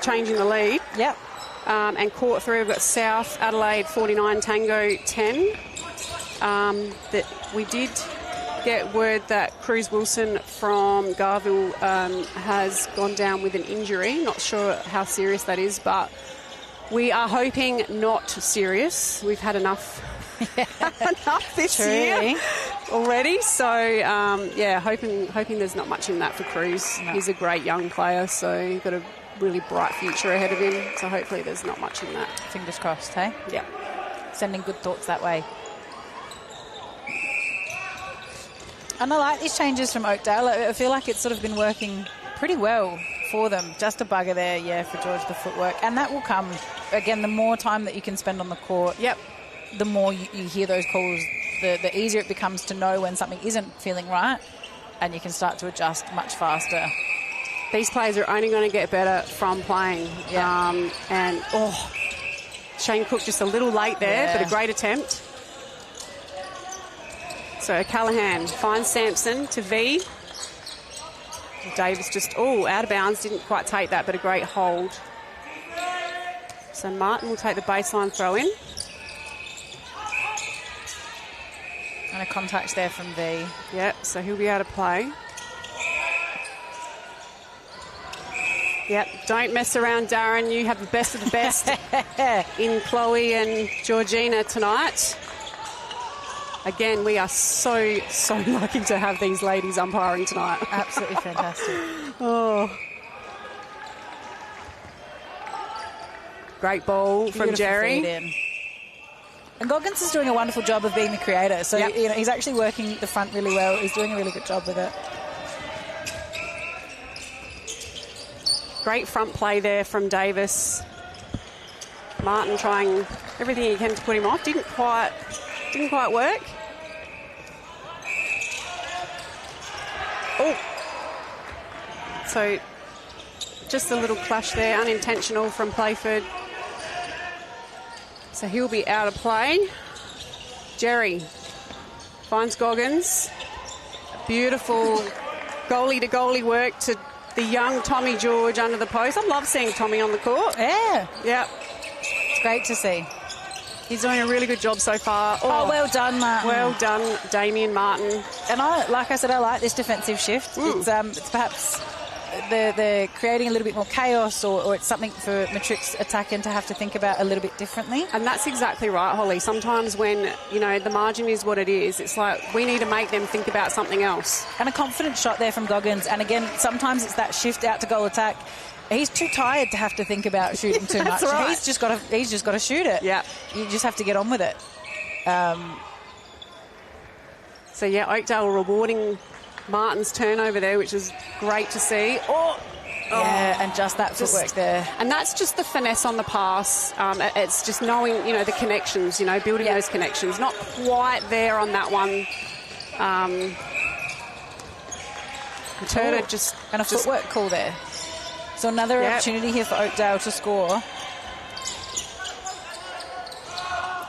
change in the lead. Yep. And court 3, we've got South Adelaide 49, Tango 10. That we did get word that Cruz Wilson from Garville has gone down with an injury. Not sure how serious that is, but we are hoping not serious. We've had enough. Enough this year already, so hoping there's not much in that for Cruz. No. He's a great young player, so he's got a really bright future ahead of him, so hopefully there's not much in that. Fingers crossed, hey? Yeah. Sending good thoughts that way. And I like these changes from Oakdale. I feel like it's sort of been working pretty well for them. Just a bugger there, for George, the footwork, and that will come again. The more time that you can spend on the court, the more you hear those calls, the easier it becomes to know when something isn't feeling right, and you can start to adjust much faster. These players are only going to get better from playing. Shane Cook just a little late there, but a great attempt. So Callahan finds Sampson to V. Davis just, out of bounds, didn't quite take that, but a great hold. So Martin will take the baseline throw in. And a contact there from V. Yep, so he'll be able to play. Yep, don't mess around, Darren. You have the best of the best in Chloe and Georgina tonight. Again, we are so lucky to have these ladies umpiring tonight. Absolutely fantastic. Oh. Great ball from Jerry. And Goggins is doing a wonderful job of being the creator. So, yep. you know, he's actually working the front really well. He's doing a really good job with it. Great front play there from Davis. Martin trying everything he can to put him off. Didn't quite work. Oh. So just a little clash there, unintentional from Playford. So he'll be out of play. Jerry finds Goggins. Beautiful goalie-to-goalie work to the young Tommy George under the post. I love seeing Tommy on the court. Yeah. Yep. It's great to see. He's doing a really good job so far. Oh, well done, Martin. Well done, Damien Martin. And like I said, I like this defensive shift. It's perhaps they're creating a little bit more chaos, or it's something for Matrix attacking to have to think about a little bit differently. And that's exactly right, Holly. Sometimes when, you know, the margin is what it is, it's like we need to make them think about something else. And a confident shot there from Goggins. And again, sometimes it's that shift out to goal attack. He's too tired to have to think about shooting too much. Right. He's just got to shoot it. Yeah. You just have to get on with it. So yeah, Oakdale rewarding Martin's turnover there, which is great to see. Yeah, and just that footwork there. And that's just the finesse on the pass. It's just knowing, you know, the connections, you know, building those connections. Not quite there on that one. Turner just... And a footwork call there. So another opportunity here for Oakdale to score.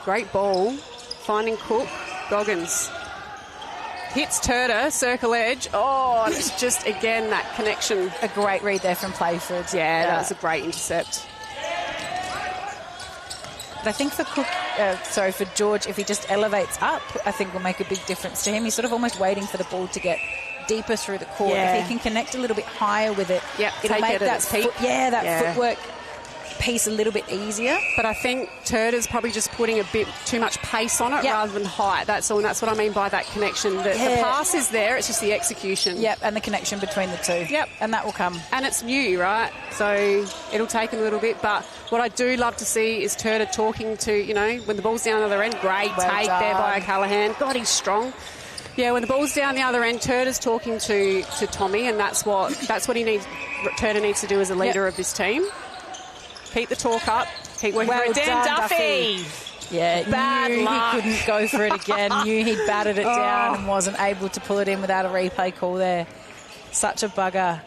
Great ball. Finding Cook. Goggins. Hits Turner, circle edge. Oh, and it's just, again, that connection. A great read there from Playford. Yeah, that was a great intercept. But I think for for George, if he just elevates up, I think will make a big difference to him. He's sort of almost waiting for the ball to get deeper through the court. Yeah. If he can connect a little bit higher with it, it'll make that footwork piece a little bit easier. But I think Turner's probably just putting a bit too much pace on it rather than height. That's all, and that's what I mean by that connection. The pass is there, it's just the execution. Yep, and the connection between the two. Yep. And that will come. And it's new, right? So it'll take him a little bit. But what I do love to see is Turner talking to, you know, when the ball's down the other end, great take there by O'Callaghan. God, he's strong. Yeah, when the ball's down the other end, Turner's talking to Tommy, and that's what he needs. Turner needs to do as a leader of this team. Keep the talk up. Keep working for it. Dan Duffy. Yeah, bad luck. He couldn't go for it again. Knew he'd batted it down and wasn't able to pull it in without a replay call there. Such a bugger.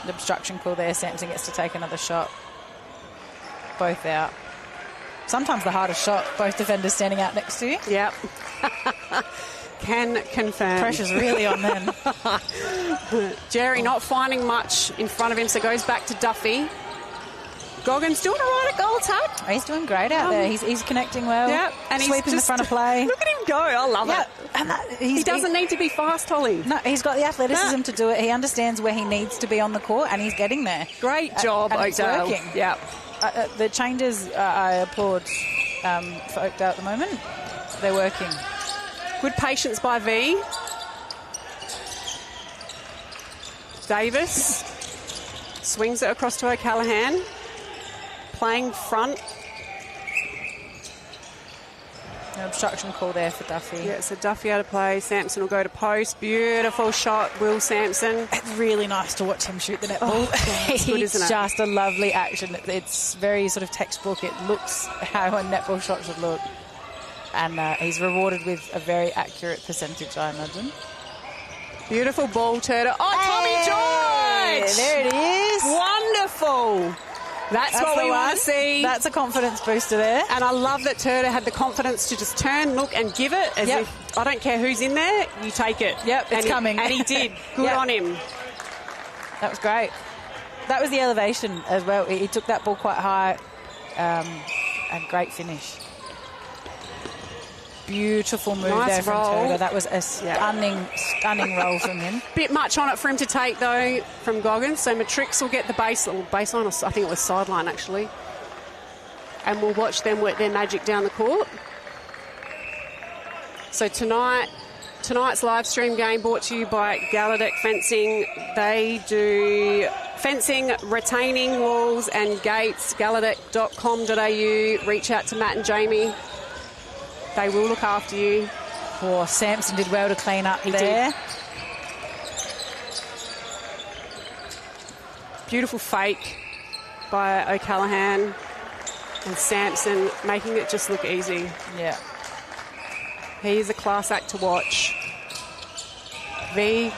The obstruction call there. Sampson gets to take another shot. Both out. Sometimes the hardest shot, both defenders standing out next to you. Yep. Can confirm. Pressure's really on them. Jerry not finding much in front of him, so goes back to Duffy. Goggins doing all right at goal attack. He's doing great out there. He's connecting well. Yeah, and he's sweeping the front of play. Look at him go. I love it. And he doesn't need to be fast, Holly. No, he's got the athleticism to do it. He understands where he needs to be on the court, and he's getting there. Great job, and Oakdale. It's working. Yeah. The changes I applaud for Oakdale at the moment. They're working. Good patience by V. Davis swings it across to O'Callaghan. Playing front. An obstruction call there for Duffy. Yeah, so Duffy out of play. Sampson will go to post. Beautiful shot, Will Sampson. It's really nice to watch him shoot the netball. Oh, it's good, isn't it? It's just a lovely action. It's very sort of textbook. It looks how a netball shot should look. And he's rewarded with a very accurate percentage, I imagine. Beautiful ball, Turner. Oh, Tommy George! There it is. Wonderful. That's what we want to see. That's a confidence booster there. And I love that Turner had the confidence to just turn, look, and give it as if, I don't care who's in there, you take it. Yep, it's coming. And he did. Good on him. That was great. That was the elevation as well. He took that ball quite high and great finish. Beautiful move Nice there from roll. Turner. That was a stunning roll from him. Bit much on it for him to take, though, from Goggins. So Matrix will get the baseline, or I think it was sideline, actually. And we'll watch them work their magic down the court. So tonight's live stream game brought to you by Gallaudet Fencing. They do fencing, retaining walls and gates. Gallaudet.com.au. Reach out to Matt and Jamie. They will look after you. Oh, Sampson did well to clean up there. Did. Beautiful fake by O'Callaghan and Sampson, making it just look easy. Yeah. He is a class act to watch. V,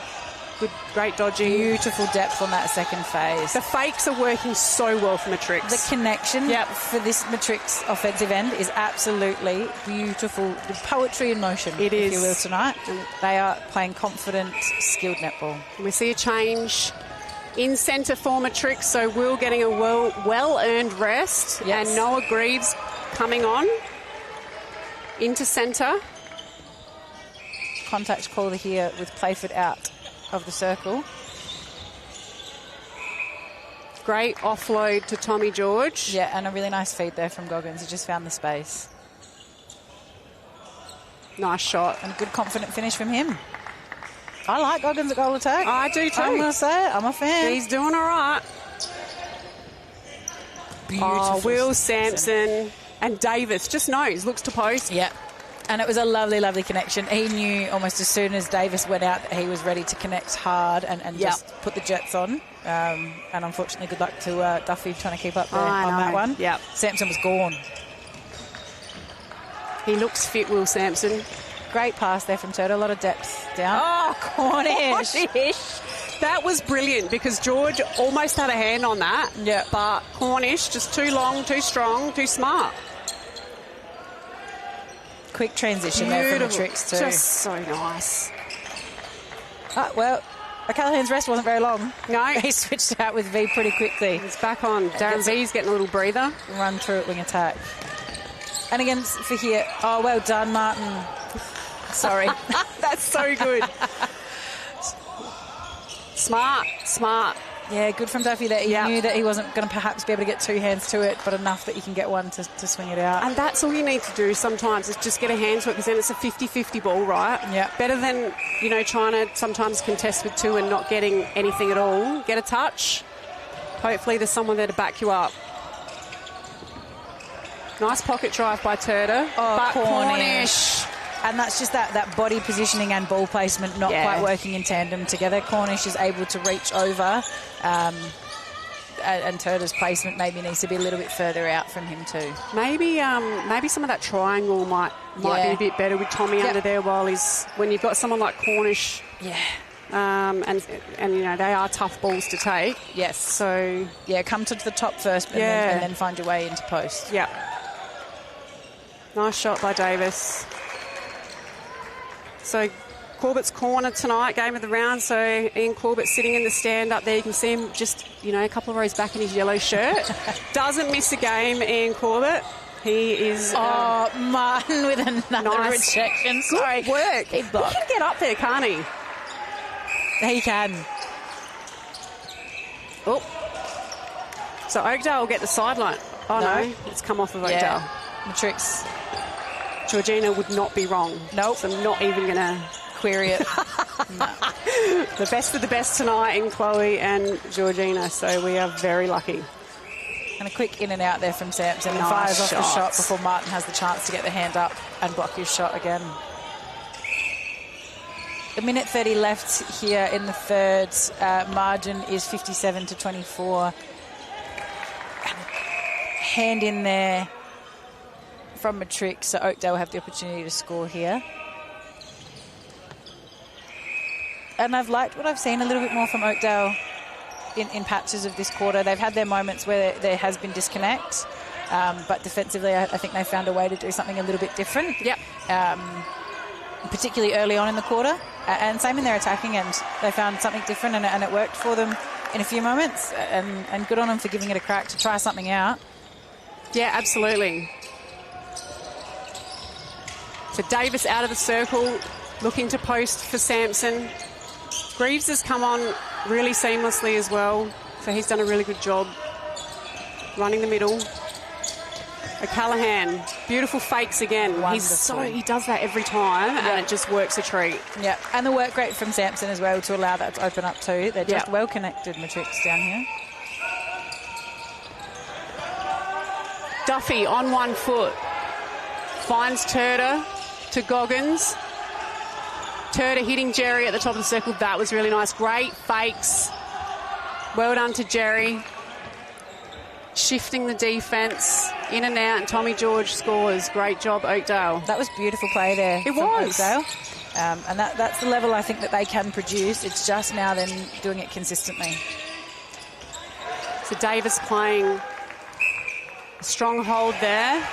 good, great dodging. Beautiful depth on that second phase. The fakes are working so well for Matrix. The connection for this Matrix offensive end is absolutely beautiful. The poetry in motion, it if is. you will, tonight. And they are playing confident, skilled netball. We see a change in centre for Matrix, so Will getting a well-earned rest. Yes. And Noah Greaves coming on into centre. Contact caller here with Playford out of the circle. Great offload to Tommy George. Yeah, and a really nice feed there from Goggins. He just found the space. Nice shot. And a good confident finish from him. I like Goggins at goal attack. I do too. I'm going to say it. I'm a fan. He's doing all right. Beautiful. Will Sampson and Davis just knows, looks to post. Yeah. And it was a lovely, lovely connection. He knew almost as soon as Davis went out that he was ready to connect hard and just put the jets on. And unfortunately, good luck to Duffy trying to keep up there on that one. Yep. Sampson was gone. He looks fit, Will Sampson. Great pass there from Turtle. A lot of depth down. Oh, Cornish. That was brilliant because George almost had a hand on that. Yeah. But Cornish, just too long, too strong, too smart. Quick transition there from Matrix too. Just so nice. Well, O'Callaghan's rest wasn't very long. No. He switched out with V pretty quickly. He's back on. Darren V's getting a little breather. Run through at wing attack. And again for here. Oh, well done, Martin. Sorry. That's so good. Smart. Yeah, good from Duffy there. He knew that he wasn't going to perhaps be able to get two hands to it, but enough that you can get one to swing it out. And that's all you need to do sometimes is just get a hand to it because then it's a 50-50 ball, right? Yeah. Better than, trying to sometimes contest with two and not getting anything at all. Get a touch. Hopefully there's someone there to back you up. Nice pocket drive by Turner. Oh, but Cornish. And that's just that body positioning and ball placement not quite working in tandem together. Cornish is able to reach over, and Turner's placement maybe needs to be a little bit further out from him too. Maybe some of that triangle might be a bit better with Tommy under there when you've got someone like Cornish. Yeah. And they are tough balls to take. Yes. So come to the top first, and then find your way into post. Yeah. Nice shot by Davis. So Corbett's corner tonight, game of the round. So Ian Corbett sitting in the stand up there. You can see him just, a couple of rows back in his yellow shirt. Doesn't miss a game, Ian Corbett. He is... Martin with another rejection. Sorry. Good work. He can get up there, can't he? He can. Oh. So Oakdale will get the sideline. Oh, no. It's come off of Oakdale. Yeah. Matrix. Georgina would not be wrong. Nope. So I'm not even going to query it. No. The best of the best tonight in Chloe and Georgina. So we are very lucky. And a quick in and out there from Sampson. Nice fires off the shots. shot before Martin has the chance to get the hand up and block his shot again. A minute 30 left here in the third. Margin is 57-24. Hand in there from Matrix, so Oakdale will have the opportunity to score here. And I've liked what I've seen a little bit more from Oakdale in patches of this quarter. They've had their moments where there has been disconnect, but defensively I think they found a way to do something a little bit different. Yep. Particularly early on in the quarter, and same in their attacking end. They found something different and it worked for them in a few moments, and good on them for giving it a crack to try something out. Yeah, absolutely. So Davis out of the circle, looking to post for Sampson. Greaves has come on really seamlessly as well, so he's done a really good job running the middle. O'Callaghan, beautiful fakes again. He does that every time, and it just works a treat. Yeah, and the work rate from Sampson as well to allow that to open up too. They're just well connected, Matrix down here. Duffy on 1 foot. Finds Turner to Goggins. Turner hitting Jerry at the top of the circle. That was really nice. Great fakes. Well done to Jerry. Shifting the defence in and out, and Tommy George scores. Great job, Oakdale. That was beautiful play there. It was. Oakdale. And that's the level I think that they can produce. It's just now them doing it consistently. So Davis playing a strong hold there.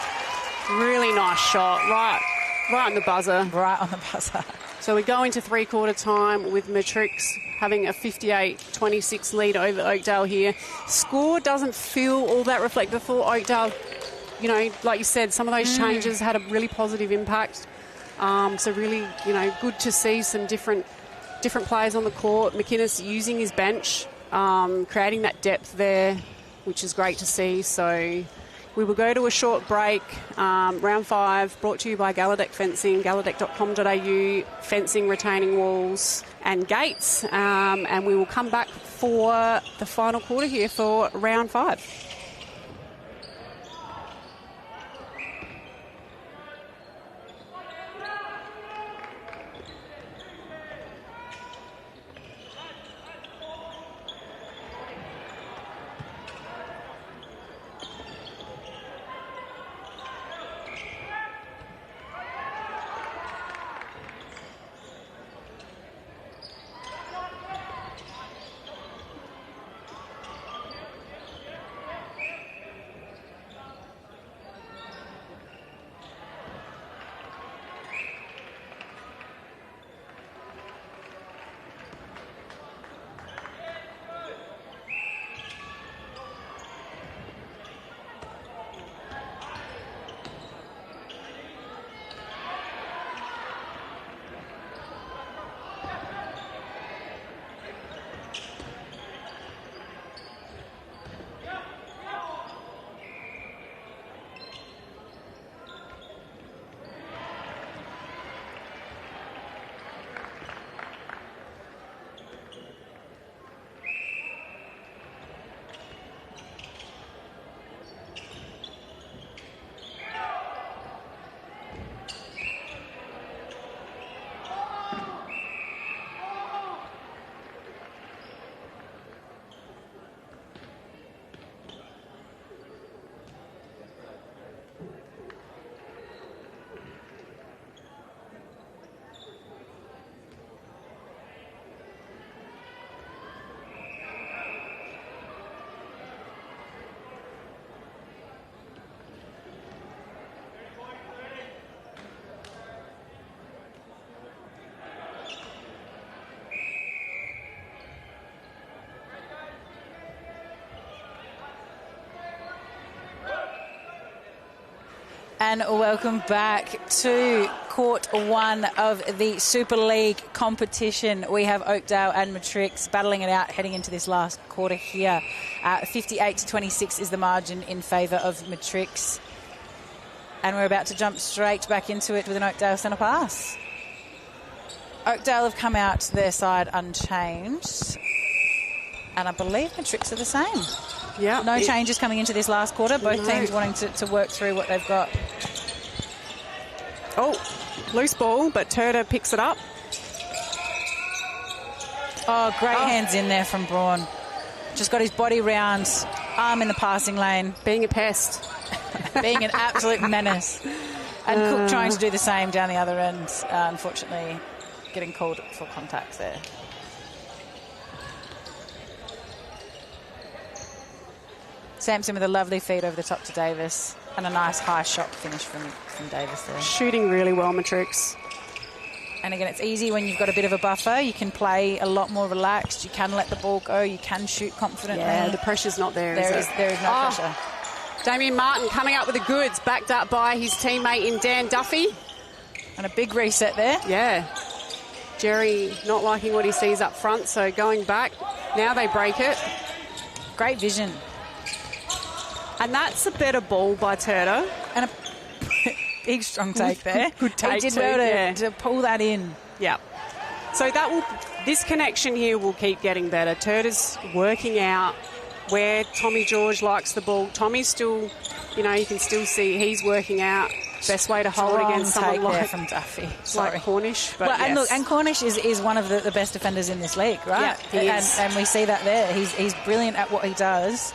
Really nice shot. Right on the buzzer. Right on the buzzer. So we go into three-quarter time with Matrix having a 58-26 lead over Oakdale here. Score doesn't feel all that reflective for Oakdale. You know, like you said, some of those changes had a really positive impact. So really, you know, good to see some different players on the court. McInnes using his bench, creating that depth there, which is great to see. So we will go to a short break. Round 5 brought to you by Gallaudet Fencing, gallaudet.com.au, fencing, retaining walls and gates. And we will come back for the final quarter here for round 5. And welcome back to Court 1 of the Super League competition. We have Oakdale and Matrix battling it out heading into this last quarter here. 58-26 is the margin in favour of Matrix. And we're about to jump straight back into it with an Oakdale centre pass. Oakdale have come out to their side unchanged. And I believe Matrix are the same. Yeah. No changes coming into this last quarter. Both teams wanting to work through what they've got. Oh, loose ball, but Turner picks it up. Oh, great hands in there from Braun. Just got his body round, arm in the passing lane. Being a pest. Being an absolute menace. And Cook trying to do the same down the other end. Unfortunately, getting called for contact there. Sampson with a lovely feed over the top to Davis. And a nice high shot finish from Davis there. Shooting really well, Matrix. And again, it's easy when you've got a bit of a buffer. You can play a lot more relaxed. You can let the ball go. You can shoot confidently. Yeah, the pressure's not there. There is no pressure. Damien Martin coming up with the goods, backed up by his teammate in Dan Duffy. And a big reset there. Yeah. Jerry not liking what he sees up front, so going back. Now they break it. Great vision. And that's a better ball by Turner. And a big, strong take there. Good take he did too, well to pull that in. Yeah. So this connection here will keep getting better. Turner's working out where Tommy George likes the ball. Tommy's still, you can still see he's working out best way to hold against someone like from Duffy. Sorry. Like Cornish. But well, yes. and Cornish is one of the best defenders in this league, right? Yeah, he is. And we see that there. He's brilliant at what he does.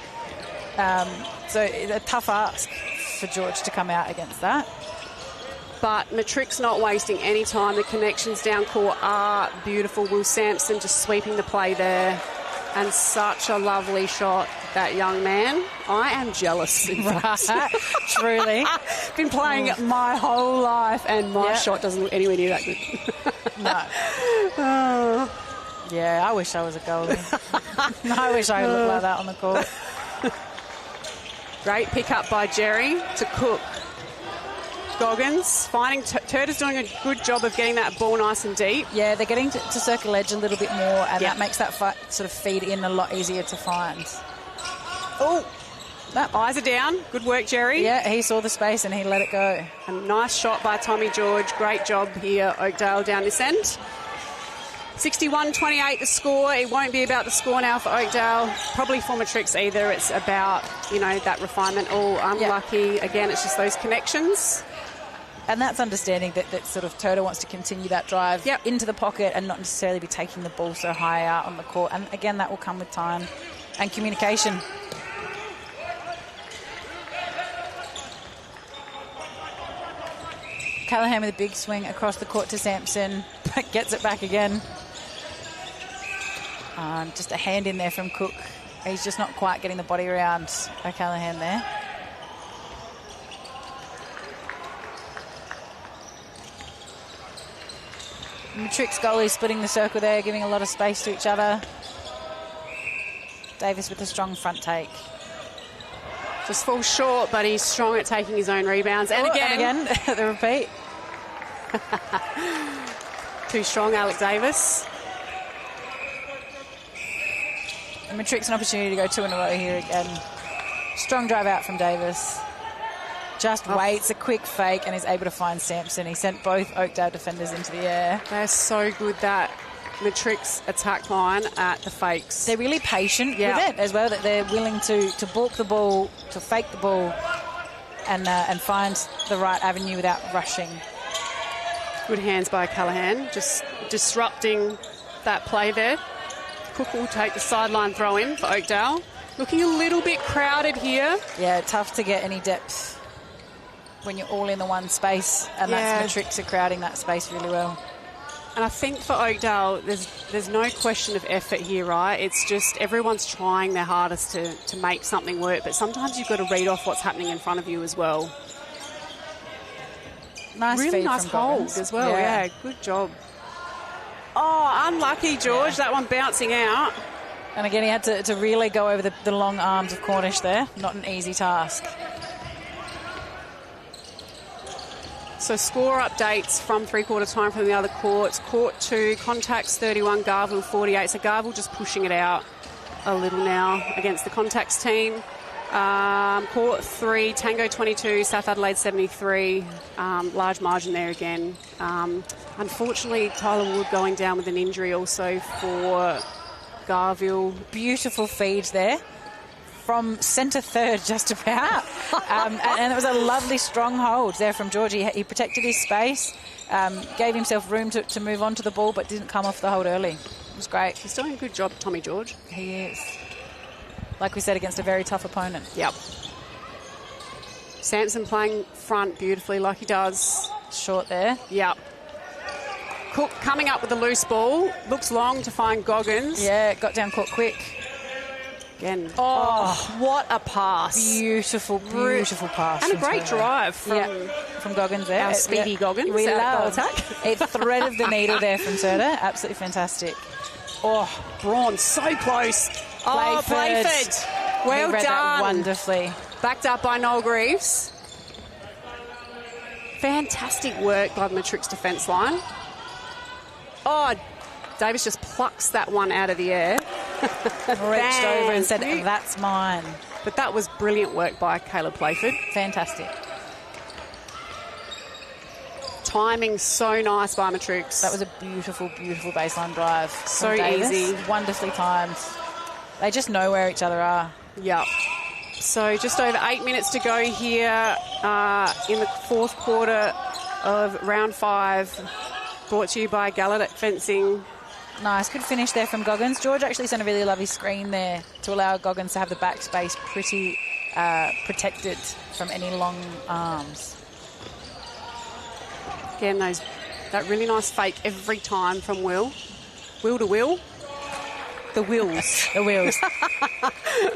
So a tough ask for George to come out against that. But Matrics not wasting any time. The connections down court are beautiful. Will Sampson just sweeping the play there. And such a lovely shot, that young man. I am jealous. Right. Truly. Been playing my whole life and my shot doesn't look anywhere near that good. No. Yeah, I wish I was a goalie. I wish I looked like that on the court. Great pick up by Jerry to Cook. Goggins finding Turner's doing a good job of getting that ball nice and deep. Yeah, they're getting to circle edge a little bit more, and that makes that sort of feed in a lot easier to find. Oh, eyes are down. Good work, Jerry. Yeah, he saw the space and he let it go. A nice shot by Tommy George. Great job here, Oakdale down this end. 61-28 the score. It won't be about the score now for Oakdale. Probably for Matrix either. It's about, that refinement. Oh, unlucky. Again, it's just those connections. And that's understanding that sort of Turtle wants to continue that drive into the pocket and not necessarily be taking the ball so high out on the court. And again, that will come with time and communication. Callahan with a big swing across the court to Sampson, but gets it back again. Just a hand in there from Cook. He's just not quite getting the body around O'Callaghan there. Matrix goalie splitting the circle there, giving a lot of space to each other. Davis with a strong front take. Just falls short, but he's strong at taking his own rebounds. And again, the repeat. Too strong, Alec Davis. And Matrix an opportunity to go 2 in a row here again. Strong drive out from Davis. Just waits a quick fake and is able to find Sampson. He sent both Oakdale defenders into the air. They're so good, that Matrix attack line at the fakes. They're really patient with it as well, that they're willing to balk the ball, to fake the ball and find the right avenue without rushing. Good hands by Callahan, just disrupting that play there. Cook will take the sideline throw in for Oakdale. Looking a little bit crowded here. Yeah, tough to get any depth when you're all in the one space, and that's Matrix are crowding that space really well. And I think for Oakdale, there's no question of effort here, right? It's just everyone's trying their hardest to make something work, but sometimes you've got to read off what's happening in front of you as well. Nice really feed nice from hold Goggins as well. Yeah, good job. Oh, unlucky, George. That one bouncing out. And again, he had to really go over the long arms of Cornish there. Not an easy task. So score updates from three-quarter time from the other courts. Court 2, Contacts 31, Garville 48. So Garville just pushing it out a little now against the Contacts team. Court 3, Tango 22, South Adelaide 73. Large margin there again. Unfortunately, Tyler Wood going down with an injury also for Garville. Beautiful feed there from centre third just about. And it was a lovely strong hold there from Georgie. He protected his space, gave himself room to move on to the ball, but didn't come off the hold early. It was great. He's doing a good job, Tommy George. He is. Like we said, against a very tough opponent. Yep. Sampson playing front beautifully like he does. Short there. Yep. Cook coming up with a loose ball. Looks long to find Goggins. Yeah, got down court quick. Again. Oh, what a pass. Beautiful pass. And a great drive from Goggins there. Our speedy Goggins. We love attack. It threaded the needle there from Serta. Absolutely fantastic. Oh, Braun, so close. Playford. Well done. That wonderfully. Backed up by Noel Greaves. Fantastic work by the Matrics defence line. Oh, Davis just plucks that one out of the air. Reached over and said, that's mine. But that was brilliant work by Kayla Playford. Fantastic. Timing so nice by Matrix. That was a beautiful, beautiful baseline drive. So easy. Wonderfully timed. They just know where each other are. Yep. So just over 8 minutes to go here in the fourth quarter of round 5. Brought to you by Gallaudet Fencing. Nice. Good finish there from Goggins. George actually sent a really lovely screen there to allow Goggins to have the backspace pretty protected from any long arms. Again, that really nice fake every time from Will. Will to Will. The wheels. The wheels.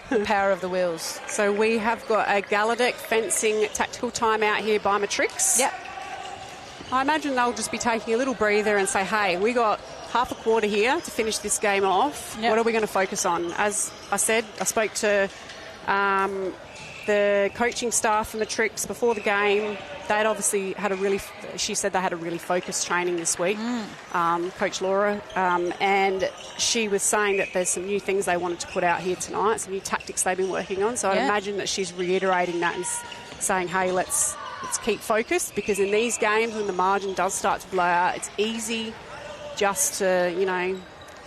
The power of the wheels. So we have got a Gallaudet Fencing tactical timeout here by Matrix. Yep. I imagine they'll just be taking a little breather and say, hey, we got half a quarter here to finish this game off. Yep. What are we going to focus on? As I said, I spoke to the coaching staff from Matrix before the game. They'd obviously had she said they had a really focused training this week, Coach Laura, and she was saying that there's some new things they wanted to put out here tonight, some new tactics they've been working on. So I'd imagine that she's reiterating that and saying, hey, let's keep focused, because in these games when the margin does start to blow out, it's easy just to,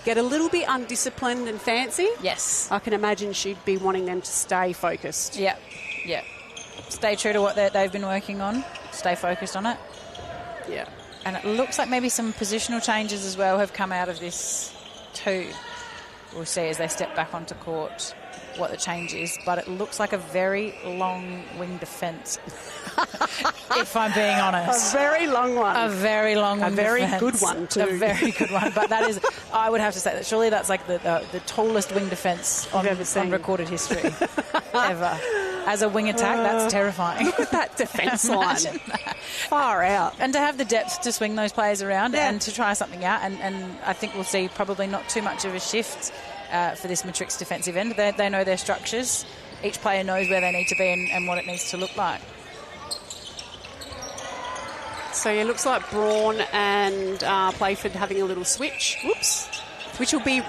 get a little bit undisciplined and fancy. Yes. I can imagine she'd be wanting them to stay focused. Yep. Stay true to what they've been working on. Stay focused on it. Yeah. And it looks like maybe some positional changes as well have come out of this too. We'll see as they step back onto court what the change is, but it looks like a very long wing defence, if I'm being honest. A very long one. A very long wing defence. A very good one too. A very good one. But that is, I would have to say that surely that's like the tallest wing defence on recorded history ever. As a wing attack, that's terrifying. Look at that defence line. Far out. And to have the depth to swing those players around and to try something out, and I think we'll see probably not too much of a shift for this Matrix defensive end. They know their structures. Each player knows where they need to be and what it needs to look like. So it looks like Braun and Playford having a little switch. Whoops. Which will be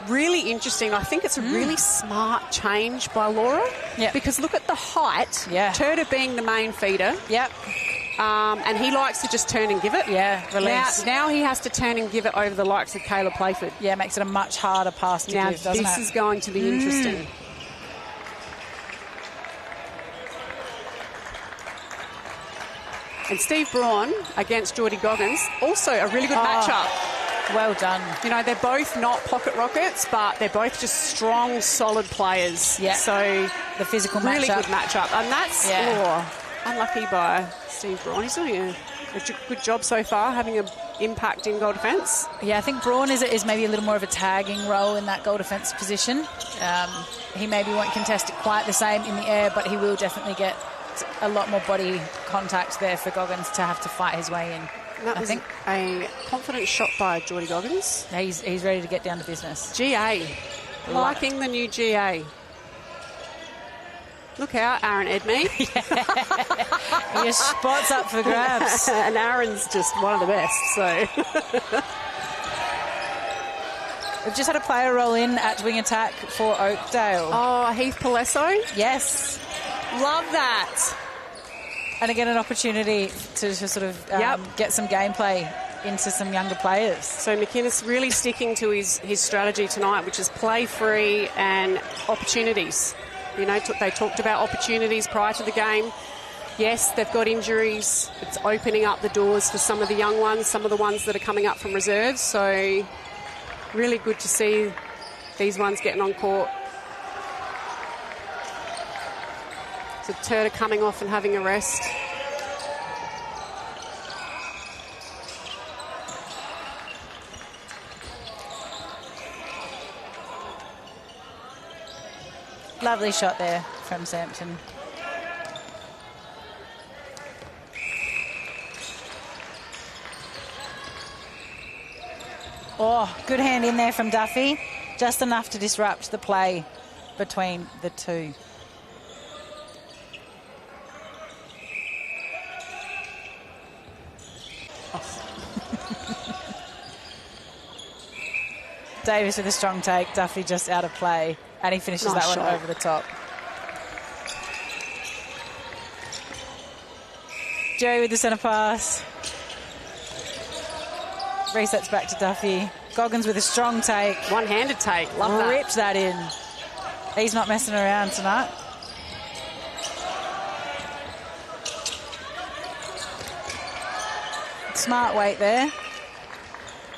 really interesting. I think it's a really smart change by Laura. Yep. Because look at the height. Yeah. Turner being the main feeder. Yep. And he likes to just turn and give it. Yeah, release. Now he has to turn and give it over the likes of Kayla Playford. Yeah, makes it a much harder pass to give, doesn't it? This is going to be interesting. And Steve Braun against Geordie Goggins, also a really good matchup. Well done. They're both not pocket rockets, but they're both just strong, solid players. Yeah. So the physical really matchup. Good matchup. And that's unlucky by Steve Braun. He's doing a good job so far, having an impact in goal defence. Yeah, I think Braun is maybe a little more of a tagging role in that goal defence position. He maybe won't contest it quite the same in the air, but he will definitely get a lot more body contact there for Goggins to have to fight his way in. That was a confident shot by Geordie Goggins. He's ready to get down to business. GA. Liking the new GA. Look out, Aaron Edme. Your spot's up for grabs. And Aaron's just one of the best, so... We've just had a player roll in at wing attack for Oakdale. Oh, Heath Palesso? Yes. Love that. And again, an opportunity to sort of get some gameplay into some younger players. So McInnes really sticking to his strategy tonight, which is play free and opportunities. They talked about opportunities prior to the game. Yes, they've got injuries. It's opening up the doors for some of the young ones, some of the ones that are coming up from reserves. So really good to see these ones getting on court. So Turner coming off and having a rest. Lovely shot there from Sampson. Oh, good hand in there from Duffy. Just enough to disrupt the play between the two. Davis with a strong take. Duffy just out of play. And he finishes that one over the top. Jerry with the centre pass. Resets back to Duffy. Goggins with a strong take. One-handed take. Love that. Ripped that in. He's not messing around tonight. Smart weight there.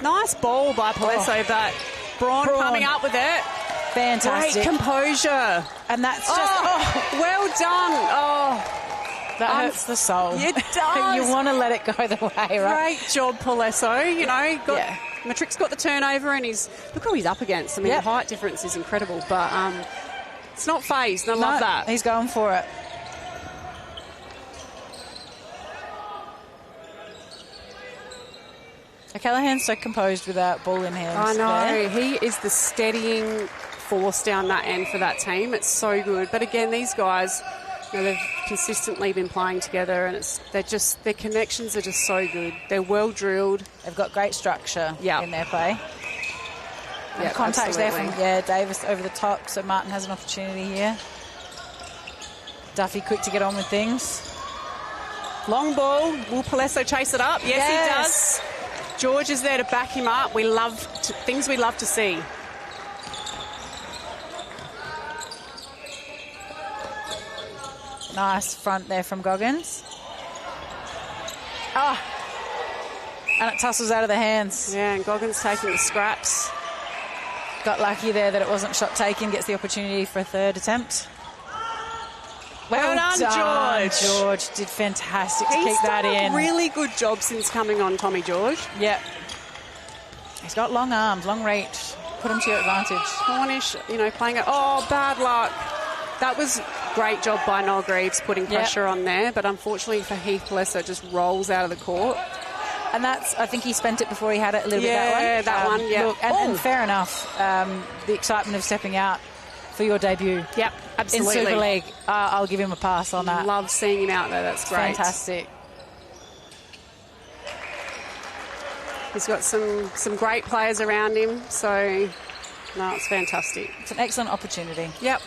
Nice ball by Palesso, but Braun coming up with it. Fantastic. Great composure. And that's just... well done. Oh, that hurts the soul. It does. You want to let it go the way, right? Great job, Palesso. You know, Matrix got the turnover, and look who he's up against. I mean, the height difference is incredible, but it's not phased. I love that. He's going for it. Callahan's so composed with that ball in hands. I know. There. He is the steadying force down that end for that team. It's so good. But again, these guys, you know, they've consistently been playing together, and their connections are just so good. They're well drilled. They've got great structure in their play. Yeah, contact there from Davis over the top, so Martin has an opportunity here. Duffy quick to get on with things. Long ball. Will Palesso chase it up? Yes, he does. George is there to back him up. Things we love to see. Nice front there from Goggins. Oh, and it tussles out of the hands. Yeah, and Goggins taking the scraps. Got lucky there that it wasn't shot taken. Gets the opportunity for a third attempt. Well done, George. George did fantastic to keep that in. He's done a really good job since coming on, Tommy George. Yeah. He's got long arms, long reach. Put him to your advantage. Cornish, you know, playing it. Oh, bad luck. That was great job by Noel Greaves putting pressure on there, but unfortunately for Heath Palesso, it just rolls out of the court. And I think he spent it before he had it a little bit that way. Yeah, that one, yeah. Look, and fair enough, the excitement of stepping out for your debut. Yep, absolutely. In Super League, I'll give him a pass on that. Love seeing him out there. That's great. Fantastic. He's got some great players around him, so no, it's fantastic. It's an excellent opportunity. Yep.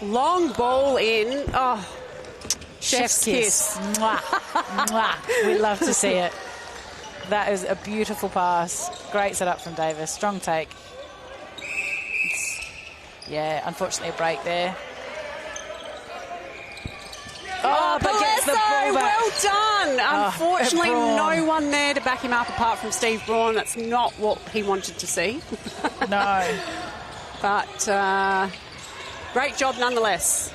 Long ball in. Oh, chef's kiss. Mwah. Mwah. We love to see it. That is a beautiful pass. Great setup from Davis. Strong take. Unfortunately a break there. Oh, but gets the ball back. Well done. Unfortunately, no one there to back him up apart from Steve Braun. That's not what he wanted to see. No. But great job nonetheless.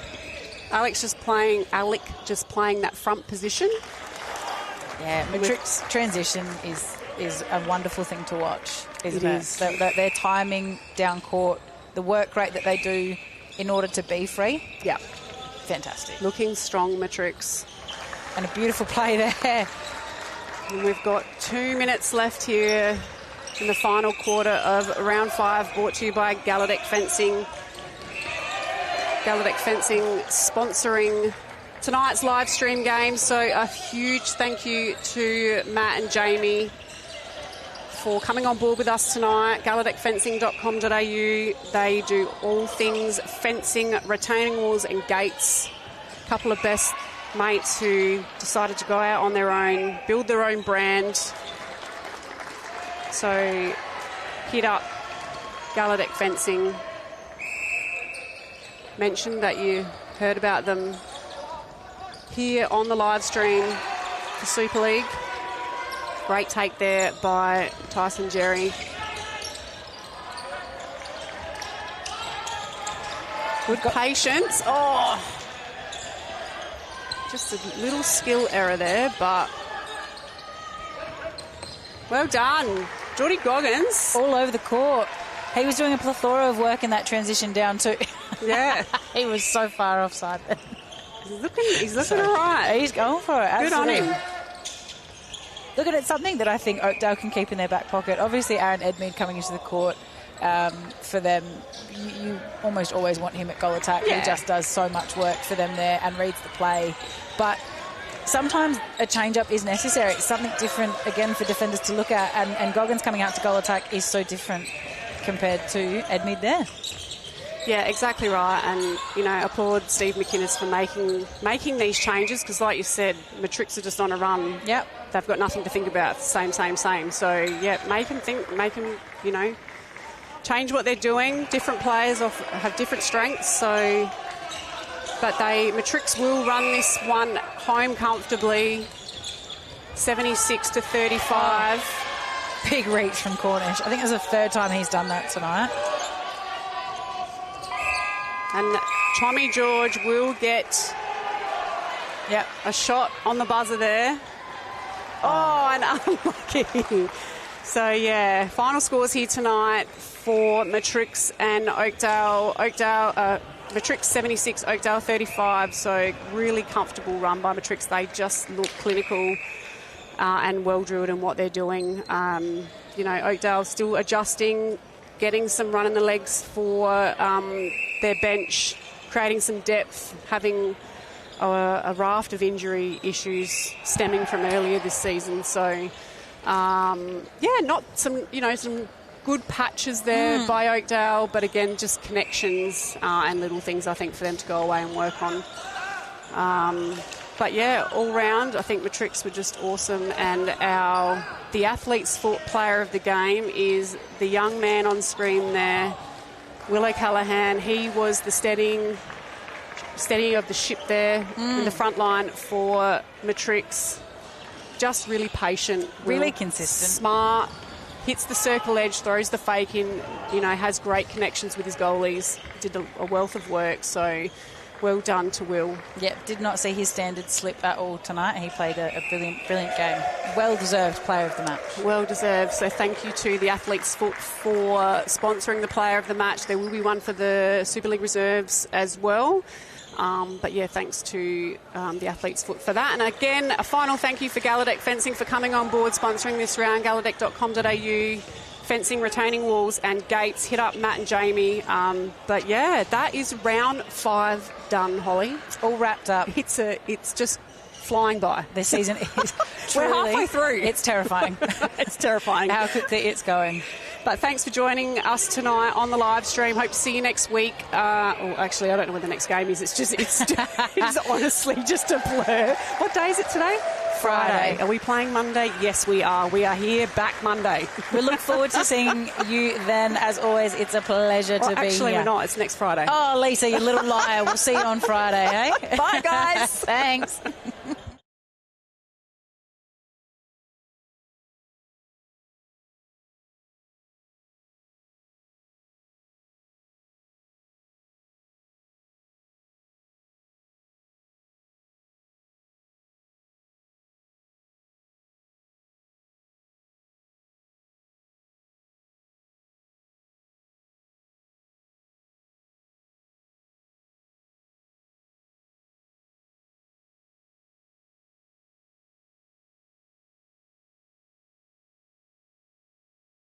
Alec just playing that front position. Yeah, Matrix transition is a wonderful thing to watch, isn't it? Their timing down court, the work rate that they do in order to be free. Yeah. Fantastic. Looking strong, Matrix. And a beautiful play there. And we've got 2 minutes left here in the final quarter of round 5, brought to you by Gallaudet Fencing. Gallaudet Fencing sponsoring tonight's live stream game. So a huge thank you to Matt and Jamie for coming on board with us tonight. GalladetFencing.com.au. They do all things fencing, retaining walls and gates. A couple of best mates who decided to go out on their own, build their own brand. So hit up Gallaudet Fencing. Mentioned that you heard about them here on the live stream for Super League. Great take there by Tyson Jerry. Good patience. Oh, just a little skill error there, but well done. Geordie Goggins. All over the court. He was doing a plethora of work in that transition down too. Yeah. He was so far offside there. He's looking all right. He's going for it. Absolutely. Good on him. Look, at it, something that I think Oakdale can keep in their back pocket. Obviously, Aaron Edmead coming into the court for them, you almost always want him at goal attack. Yeah. He just does so much work for them there and reads the play. But sometimes a change-up is necessary. It's something different, again, for defenders to look at. And Goggins coming out to goal attack is so different compared to Edmead there. Yeah, exactly right. And, you know, applaud Steve McInnes for making these changes because, like you said, Matrics are just on a run. Yep. They've got nothing to think about. Same. So, yeah, make them think, make them, you know, change what they're doing. Different players have different strengths. So, but Matrix will run this one home comfortably, 76-35. Big reach from Cornish. I think it's the third time he's done that tonight. And Tommy George will get a shot on the buzzer there. Oh, and unlucky. So, yeah, final scores here tonight for Matrix and Oakdale. Matrix 76, Oakdale 35. So, really comfortable run by Matrix. They just look clinical and well-drilled in what they're doing. You know, Oakdale still adjusting, getting some run in the legs for their bench, creating some depth, having a raft of injury issues stemming from earlier this season. So, not some good patches there by Oakdale, but again, just connections and little things I think for them to go away and work on. But yeah, all round, I think Matrix were just awesome. And the athlete's foot player of the game is the young man on screen there, Willow Callahan. He was the steadying of the ship there in the front line for Matrix. Just really patient. Really consistent. Smart. Hits the circle edge, throws the fake in, has great connections with his goalies. Did a wealth of work, so well done to Will. Yep, did not see his standard slip at all tonight. He played a brilliant game. Well-deserved player of the match. Well-deserved. So thank you to the Athlete's Foot for sponsoring the player of the match. There will be one for the Super League reserves as well. But yeah, thanks to the Athlete's Foot for that. And again, a final thank you for Gallaudet Fencing for coming on board, sponsoring this round. Gallaudet.com.au. Fencing, retaining walls and gates. Hit up Matt and Jamie. But yeah, that is round 5 done, Holly. It's all wrapped up. It's just flying by. This season is We're halfway through. It's terrifying. It's terrifying. How quickly it's going. But thanks for joining us tonight on the live stream. Hope to see you next week. Actually, I don't know when the next game is. It's honestly just a blur. What day is it today? Friday. Are we playing Monday? Yes, we are. We are here back Monday. We look forward to seeing you then. As always, it's a pleasure to be here. Actually, we're not. It's next Friday. Oh, Lisa, you little liar. We'll see you on Friday, eh? Bye, guys. Thanks.